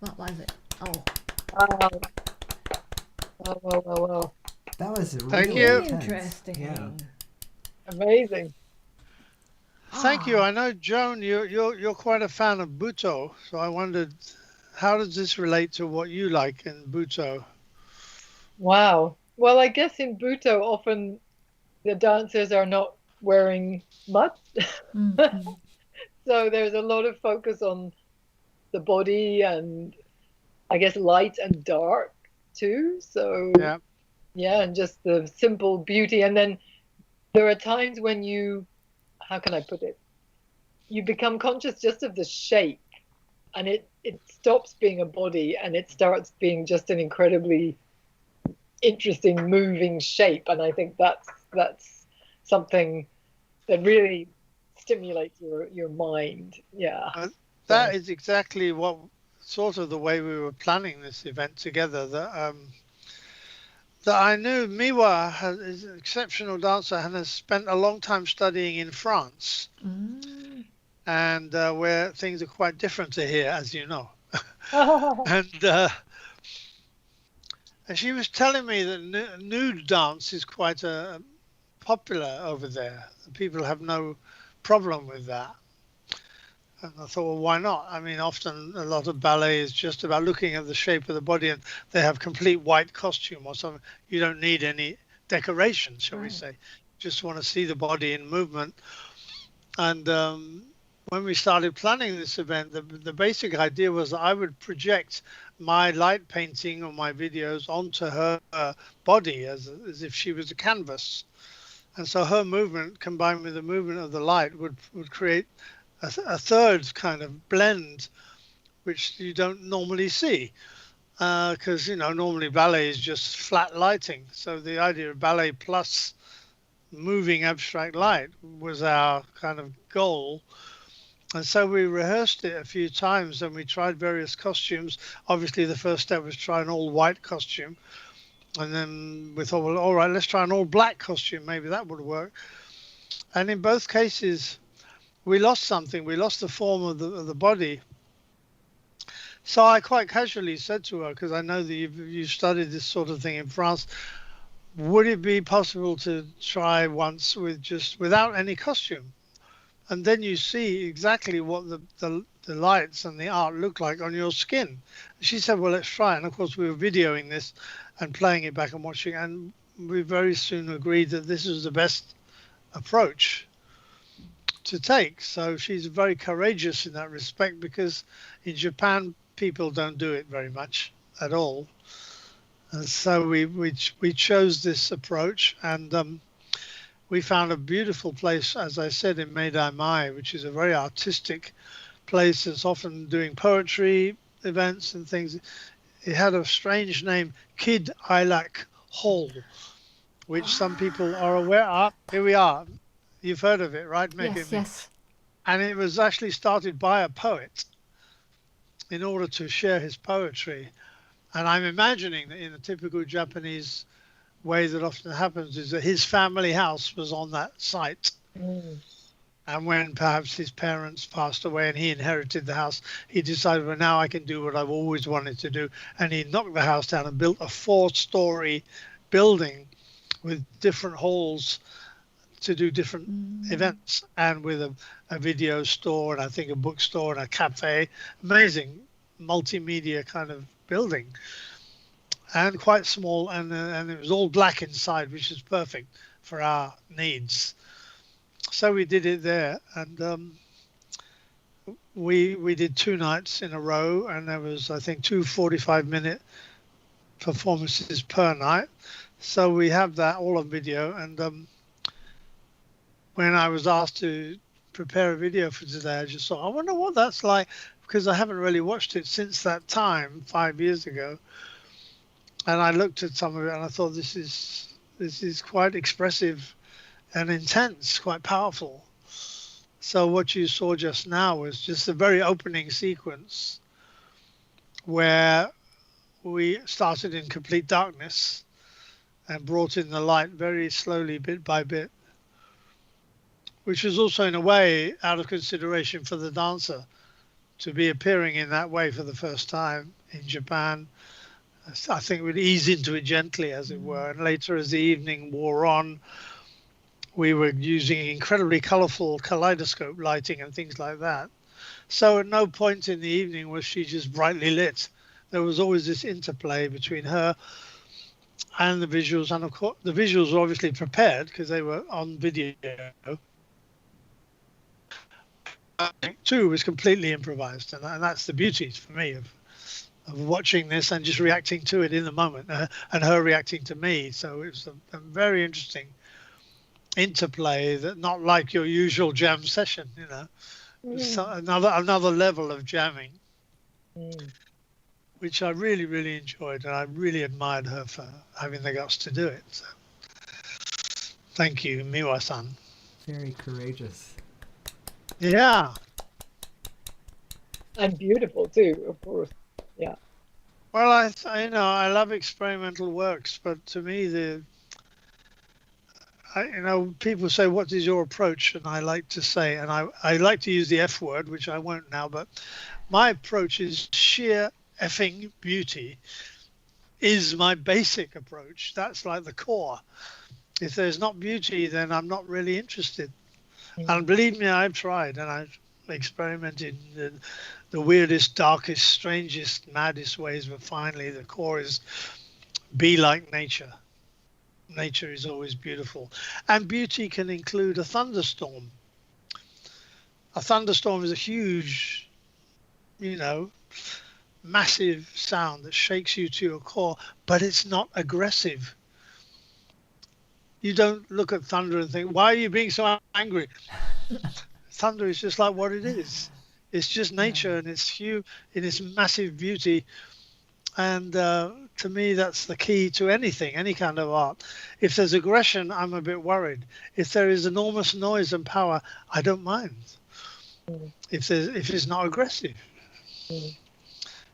What was it? Oh, Wow. Wow. That was Thank really you. intense. interesting. Yeah. Amazing. Thank you. Ah. I know, Joan, you're quite a fan of Buto, so I wondered, how does this relate to what you like in Buto? Wow. Well, I guess in Buto, often the dancers are not wearing much. Mhm. So there's a lot of focus on the body and I guess light and dark too. So Yeah. yeah, and just the simple beauty. And then there are times when how can I put it? You become conscious just of the shape and it stops being a body and it starts being just an incredibly interesting moving shape. And I think that's something that really stimulates your mind. Yeah. That is exactly what sort of the way we were planning this event together. That I knew Miwa is an exceptional dancer and has spent a long time studying in France, Mm. and where things are quite different to here, as you know. Oh, And she was telling me that nude dance is quite popular over there. People have no problem with that. And I thought, well, why not? I mean, often a lot of ballet is just about looking at the shape of the body, and they have complete white costume or something. You don't need any decoration, shall we Right. say. Just want to see the body in movement. And when we started planning this event, the basic idea was that I would project my light painting or my videos onto her body as if she was a canvas. And so her movement combined with the movement of the light would create a third kind of blend, which you don't normally see. Because, normally ballet is just flat lighting. So the idea of ballet plus moving abstract light was our kind of goal. And so we rehearsed it a few times and we tried various costumes. Obviously, the first step was try an all white costume. And then we thought, well, all right, let's try an all black costume. Maybe that would work. And in both cases, we lost something. We lost the form of the body. So I quite casually said to her, because I know that you've studied this sort of thing in France, would it be possible to try once without any costume? And then you see exactly what the lights and the art look like on your skin. She said, well, let's try it. And of course, we were videoing this and playing it back and watching. And we very soon agreed that this was the best approach to take. So she's very courageous in that respect, because in Japan, people don't do it very much at all. And so we chose this approach, and we found a beautiful place, as I said, in Meidai Mai, which is a very artistic place that's often doing poetry events and things. It had a strange name, Kid Ilak Hall, which some people are aware of. Here we are. You've heard of it, right, Megumi? Yes, yes. And it was actually started by a poet in order to share his poetry. And I'm imagining that in a typical Japanese way that often happens is that his family house was on that site. mm. And when perhaps his parents passed away and he inherited the house, he decided, well, now I can do what I've always wanted to do. And he knocked the house down and built a 4-story building with different halls to do different events, and with a video store and I think a bookstore and a cafe. Amazing multimedia kind of building, and quite small, and it was all black inside, which is perfect for our needs. So we did it there, and we did 2 nights in a row, and there was, I think, 2 45-minute performances per night. So we have that all on video. And when I was asked to prepare a video for today, I just thought, I wonder what that's like, because I haven't really watched it since that time 5 years ago. And I looked at some of it and I thought, this is quite expressive and intense, quite powerful. So what you saw just now was just the very opening sequence where we started in complete darkness and brought in the light very slowly, bit by bit, which was also in a way out of consideration for the dancer, to be appearing in that way for the first time in Japan, I think we'd ease into it gently, as it were. And later, as the evening wore on, we were using incredibly colorful kaleidoscope lighting and things like that. So at no point in the evening was she just brightly lit. There was always this interplay between her and the visuals. And of course, the visuals were obviously prepared because they were on video. Too was completely improvised, and that's the beauty for me of watching this and just reacting to it in the moment, and her reacting to me. So it was a very interesting interplay, that not like your usual jam session, you know. So another level of jamming, which I really enjoyed, and I really admired her for having the guts to do it. So, thank you, Miwa-san. Very courageous. Yeah. And beautiful too, of course. Yeah. Well, I love experimental works, but to me, people say, what is your approach? And I like to say, and I like to use the F word, which I won't now, but my approach is sheer effing beauty is my basic approach. That's like the core. If there's not beauty, then I'm not really interested. And believe me, I've tried, and I've experimented in the weirdest, darkest, strangest, maddest ways, but finally the core is be like nature. Nature is always beautiful. And beauty can include a thunderstorm. A thunderstorm is a huge, massive sound that shakes you to your core, but it's not aggressive. You don't look at thunder and think, why are you being so angry? Thunder is just like what it is. It's just nature, and it's in its massive beauty. And to me, that's the key to anything, any kind of art. If there's aggression, I'm a bit worried. If there is enormous noise and power, I don't mind. If it's not aggressive.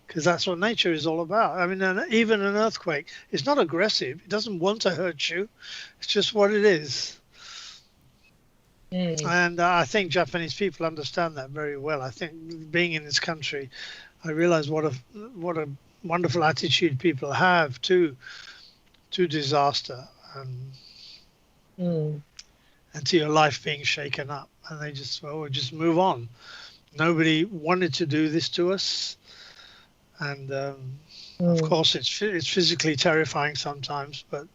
Because that's what nature is all about. I mean, even an earthquake, it's not aggressive. It doesn't want to hurt you. It's just what it is. And I think Japanese people understand that very well. I think being in this country, I realize what a wonderful attitude people have to disaster and to your life being shaken up. And they just move on. Nobody wanted to do this to us. And of course, it's physically terrifying sometimes, but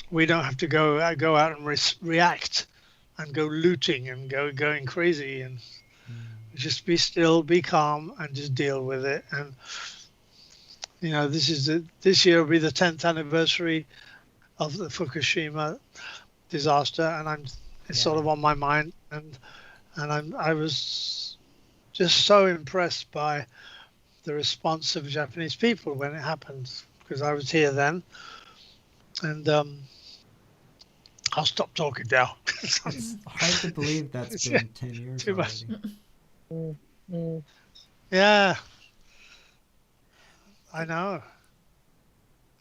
we don't have to go out and react and go looting and going crazy, and just be still, be calm, and just deal with it. And this year will be the 10th anniversary of the Fukushima disaster, and it's sort of on my mind, and I was just so impressed by the response of Japanese people when it happened, because I was here then. And I'll stop talking now. It's hard to believe that's been 10 years too much. already. Yeah, I know.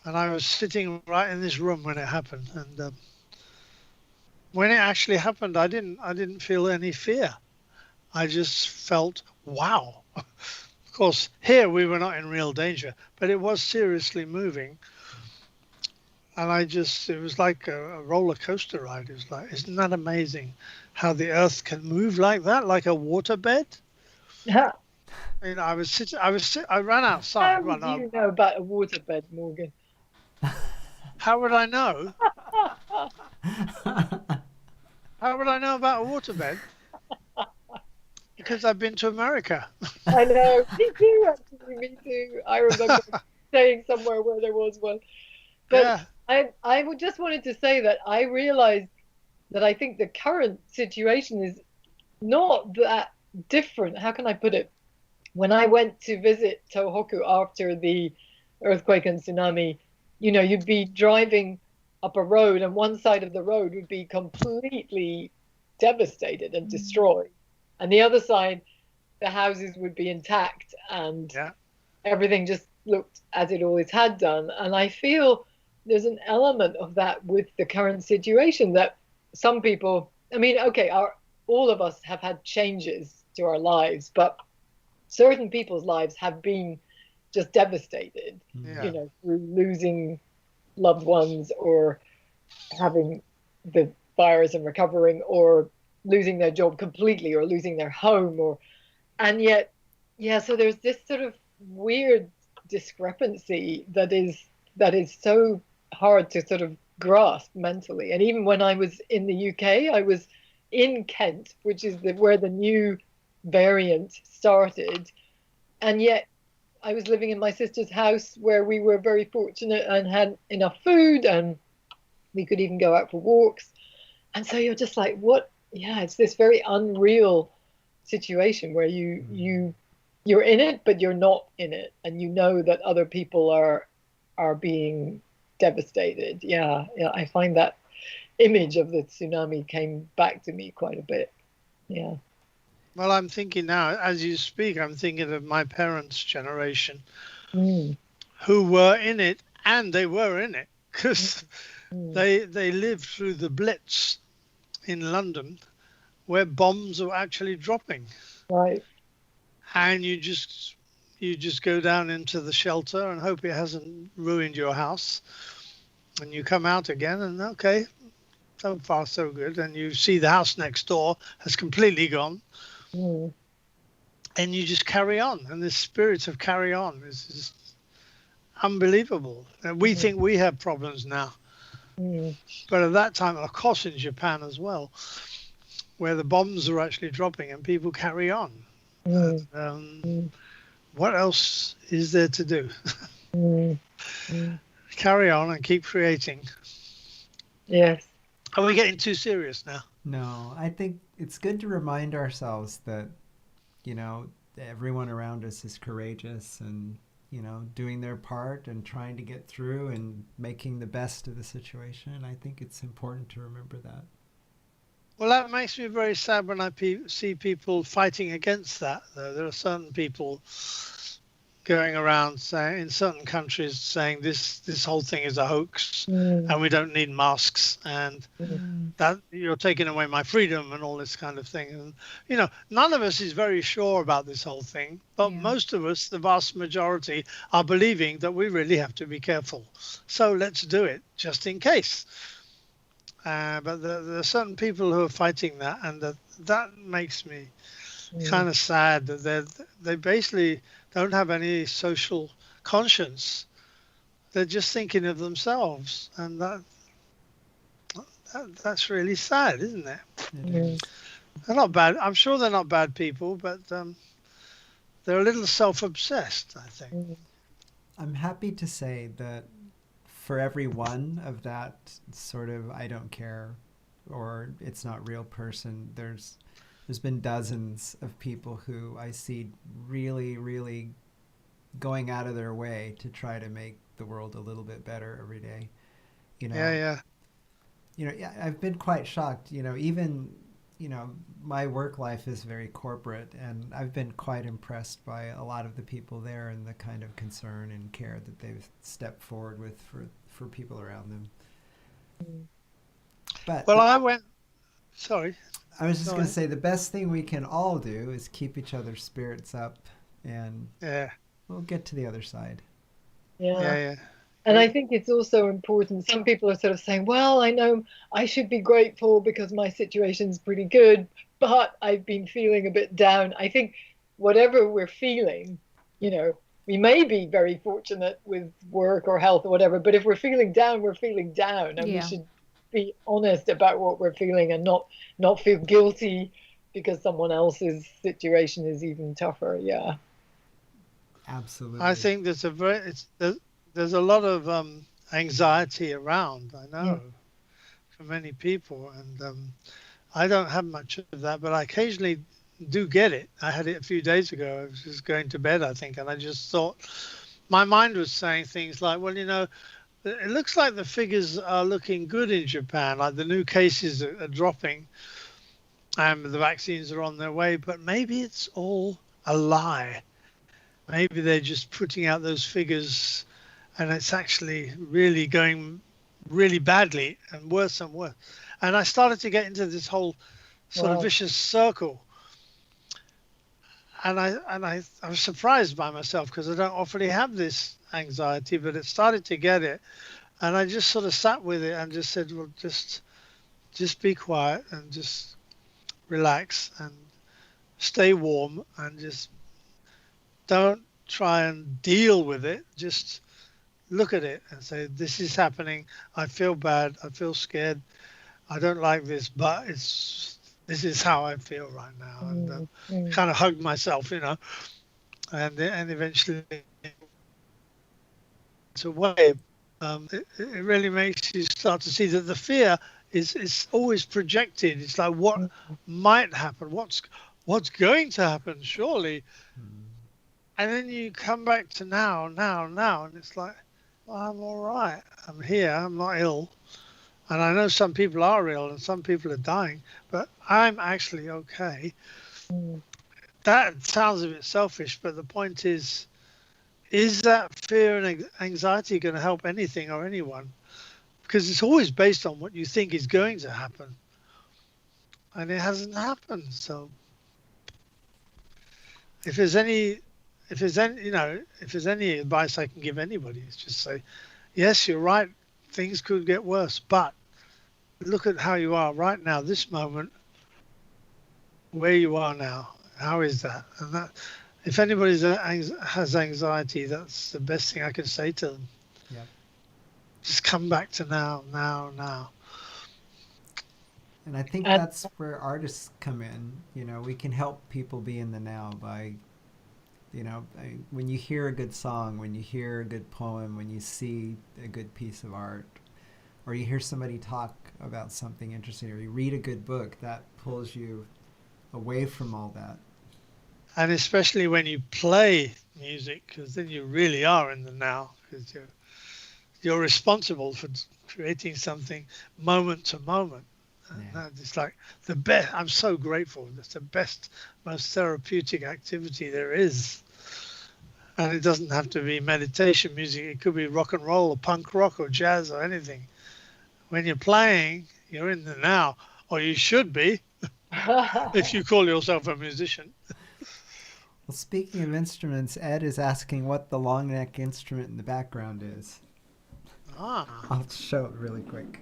And I was sitting right in this room when it happened, and when it actually happened, I didn't feel any fear. I just felt wow. Of course, here we were not in real danger, but it was seriously moving. And it was like a roller coaster ride. It was like, isn't that amazing how the earth can move like that, like a waterbed? Yeah. I ran outside. How would you know about a waterbed, Morgan? How would I know? How would I know about a waterbed? Because I've been to America. I know. Me too, actually. Me too. I remember staying somewhere where there was one. But Yeah. I would just wanted to say that I realized that I think the current situation is not that different. How can I put it? When I went to visit Tohoku after the earthquake and tsunami, you'd be driving up a road, and one side of the road would be completely devastated and destroyed. And the other side, the houses would be intact, and everything just looked as it always had done. And I feel there's an element of that with the current situation, that some people, I mean, okay, all of us have had changes to our lives, but certain people's lives have been just devastated, Yeah. you know, through losing loved ones or having the virus and recovering, or losing their job completely, or losing their home, or and yet, yeah, so there's this sort of weird discrepancy that is so hard to sort of grasp mentally. And even when I was in the UK, I was in Kent, which is where the new variant started, and yet I was living in my sister's house, where we were very fortunate and had enough food, and we could even go out for walks. And so you're just like, what? Yeah, it's this very unreal situation where you're in it, but you're not in it, and you know that other people are being devastated. Yeah, yeah, I find that image of the tsunami came back to me quite a bit. Yeah. Well, I'm thinking now, as you speak, I'm thinking of my parents' generation Mm, who were in it, and they were in it because mm, they lived through the Blitz in London, where bombs were actually dropping, right. and you just go down into the shelter and hope it hasn't ruined your house, and you come out again, and okay, so far so good, and you see the house next door has completely gone, Mm, and you just carry on, and the spirit of carry on is just unbelievable. And we think we have problems now, mm, but at that time, of course, in Japan as well, where the bombs are actually dropping and people carry on. mm, And, what else is there to do? mm, mm. Carry on and keep creating. Yes. Are we getting too serious now? No, I think it's good to remind ourselves that, you know, everyone around us is courageous and, you know, doing their part and trying to get through and making the best of the situation. And I think it's important to remember that. Well, that makes me very sad when I see people fighting against that, though. There are certain people going around saying, in certain countries, saying this whole thing is a hoax Mm, and we don't need masks, and that you're taking away my freedom and all this kind of thing. And, you know, none of us is very sure about this whole thing, but Yeah. most of us, the vast majority, are believing that we really have to be careful. So let's do it just in case. But there are certain people who are fighting that, and that makes me kind of sad that they basically don't have any social conscience. They're just thinking of themselves, and that's really sad, isn't it? It mm, is. They're not bad. I'm sure they're not bad people, but they're a little self-obsessed, I think. mm, I'm happy to say that for every one of that sort of I don't care or it's not real person, there's been dozens of people who I see really, really going out of their way to try to make the world a little bit better every day. You know, Yeah. yeah, I've been quite shocked. You know, even, you know, my work life is very corporate, and I've been quite impressed by a lot of the people there and the kind of concern and care that they've stepped forward with for people around them. But Well, I went. Sorry. I was just go going to ahead. say the best thing we can all do is keep each other's spirits up, and Yeah. we'll get to the other side. Yeah. And I think it's also important. Some people are sort of saying, well, I know I should be grateful because my situation's pretty good, but I've been feeling a bit down. I think whatever we're feeling, you know, we may be very fortunate with work or health or whatever, but if we're feeling down, we're feeling down. And we Yeah. should be honest about what we're feeling and not feel guilty because someone else's situation is even tougher. Yeah. Absolutely. I think there's a lot of anxiety around. I know for many people, and I don't have much of that, but I occasionally do get it. I had it a few days ago. I was just going to bed, I think, and I just thought my mind was saying things like, well, you know, it looks like the figures are looking good in Japan, like the new cases are dropping and the vaccines are on their way, but maybe it's all a lie. Maybe they're just putting out those figures and it's actually really going really badly and worse and worse. And I started to get into this whole sort of Wow. vicious circle. I was surprised by myself because I don't often have this anxiety, but it started to get it, and I just sort of sat with it and just said, well, just be quiet and just relax and stay warm and just don't try and deal with it. Just look at it and say, this is happening. I feel bad. I feel scared. I don't like this, but this is how I feel right now. And kind of hugged myself, and eventually it's a way. It really makes you start to see that the fear is always projected. It's like what might happen, what's going to happen, surely. And then you come back to now, and it's like, well, I'm all right. I'm here. I'm not ill. And I know some people are ill and some people are dying, but I'm actually okay. That sounds a bit selfish, but the point is that fear and anxiety going to help anything or anyone? Because it's always based on what you think is going to happen. And it hasn't happened. So if there's any advice I can give anybody, it's just say, yes, you're right. Things could get worse, but look at how you are right now, this moment, where you are now. How is that? And that, if anybody has anxiety, that's the best thing I can say to them. Yeah. Just come back to now. And I think that's where artists come in. We can help people be in the now by, when you hear a good song, when you hear a good poem, when you see a good piece of art, or you hear somebody talk about something interesting, or you read a good book, that pulls you away from all that. And especially when you play music, because then you really are in the now, because you're responsible for creating something moment to moment. And it's like the best. I'm so grateful. It's the best, most therapeutic activity there is. And it doesn't have to be meditation music. It could be rock and roll or punk rock or jazz or anything. When you're playing, you're in the now, or you should be, if you call yourself a musician. Well, speaking of instruments, Ed is asking what the long neck instrument in the background is. I'll show it really quick.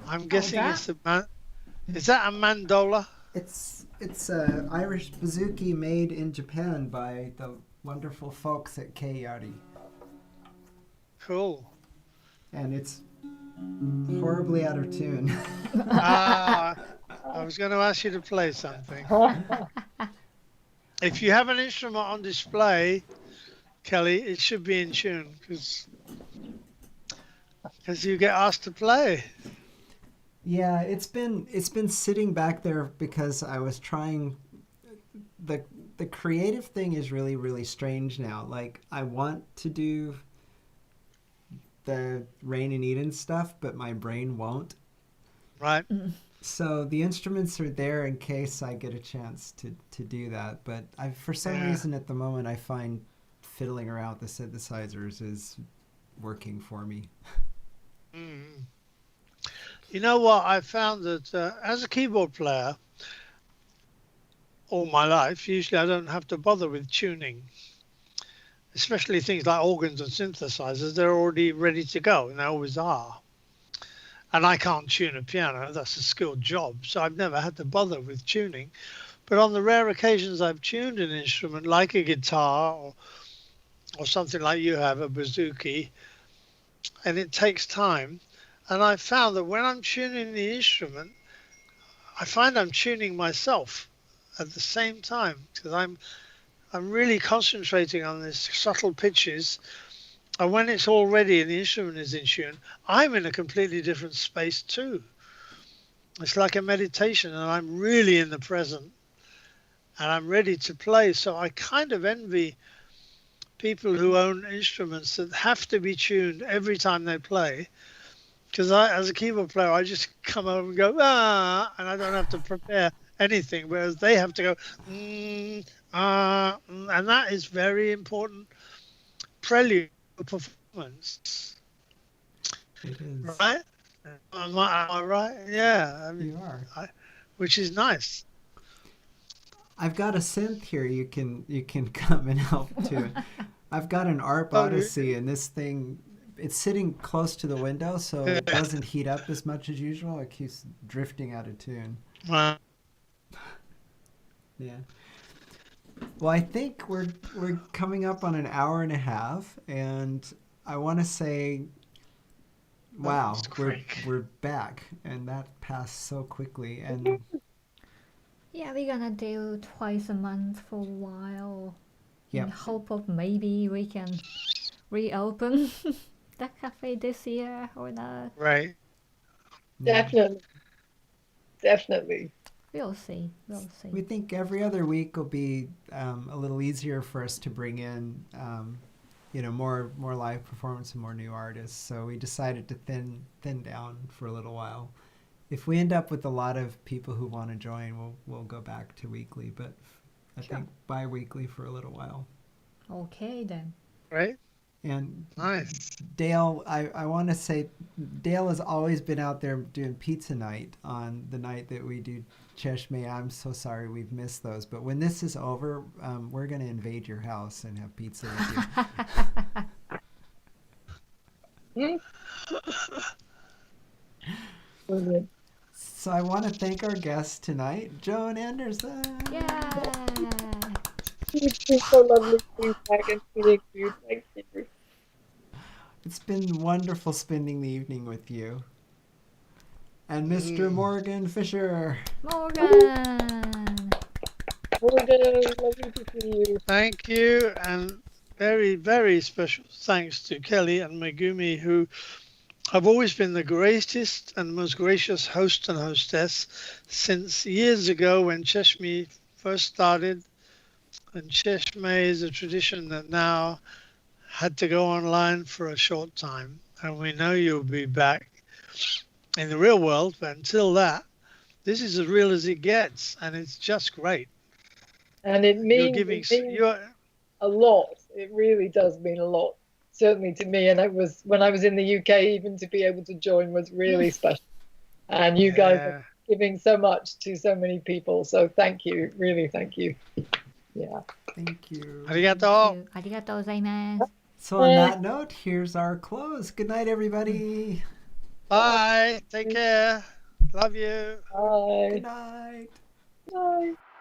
I'm guessing is that a mandola? It's a Irish bouzouki made in Japan by the wonderful folks at Keiyari. Cool. And it's horribly out of tune. I was going to ask you to play something. If you have an instrument on display, Kelly, it should be in tune because you get asked to play. Yeah, it's been sitting back there because I was trying. The creative thing is really, really strange now. Like, I want to do the Rain and Eden stuff, but my brain won't. Right. So the instruments are there in case I get a chance to do that. But for some reason at the moment, I find fiddling around with the synthesizers is working for me. Mm. You know what? I found that as a keyboard player, all my life, usually I don't have to bother with tuning. Especially things like organs and synthesizers, they're already ready to go, and they always are. And I can't tune a piano, that's a skilled job, so I've never had to bother with tuning. But on the rare occasions I've tuned an instrument like a guitar or something like you have, a bouzouki, and it takes time. And I found that when I'm tuning the instrument, I find I'm tuning myself at the same time, because I'm really concentrating on these subtle pitches. And when it's all ready and the instrument is in tune, I'm in a completely different space too. It's like a meditation, and I'm really in the present and I'm ready to play. So I kind of envy people who own instruments that have to be tuned every time they play. Because as a keyboard player, I just come over and go, and I don't have to prepare anything, whereas they have to go, and that is very important prelude to performance. It is. Right? Am I right? Yeah. I mean, You are. which is nice. I've got a synth here. You can come and help too. I've got an ARP Oh, Odyssey, and this thing, it's sitting close to the window, so it doesn't heat up as much as usual. It keeps drifting out of tune. well, Yeah. Well, I think we're coming up on an hour and a half, and I want to say, wow, was we're quick. we're back, and that passed so quickly. And Yeah, we're gonna do twice a month for a while in Yep. hope of maybe we can reopen the cafe this year or not. right. yeah, Definitely. Definitely. We'll see. We'll see. we think every other week will be a little easier for us to bring in, more live performance and more new artists. So we decided to thin down for a little while. If we end up with a lot of people who want to join, we'll go back to weekly, but I Sure. think bi-weekly for a little while. Okay then. Right. And Nice. Dale, I want to say, Dale has always been out there doing pizza night on the night that we do Cheshme. I'm so sorry we've missed those, but when this is over, we're going to invade your house and have pizza with you. Brilliant. So I want to thank our guests tonight, Joan Anderson. Yeah. It's been so lovely being back and meeting you. Thank you. It's been wonderful spending the evening with you. And Mr. Morgan Fisher. Morgan. Morgan, lovely to see you. Thank you, and very, very special thanks to Kelly and Megumi, who have always been the greatest and most gracious host and hostess since years ago when Cheshme first started. And Cheshme is a tradition that now had to go online for a short time. And we know you'll be back in the real world, but until that, this is as real as it gets, and it's just great. And it You're means, giving, it means you're, a lot. It really does mean a lot, certainly to me. And it was when I was in the UK, even to be able to join was really special. And you guys are giving so much to so many people. So thank you, really, thank you. Yeah. Thank you. Arigato. ありがとうございます。 So on that note, here's our close. Good night, everybody. Bye. Take care. Love you. Bye. Good night. Bye.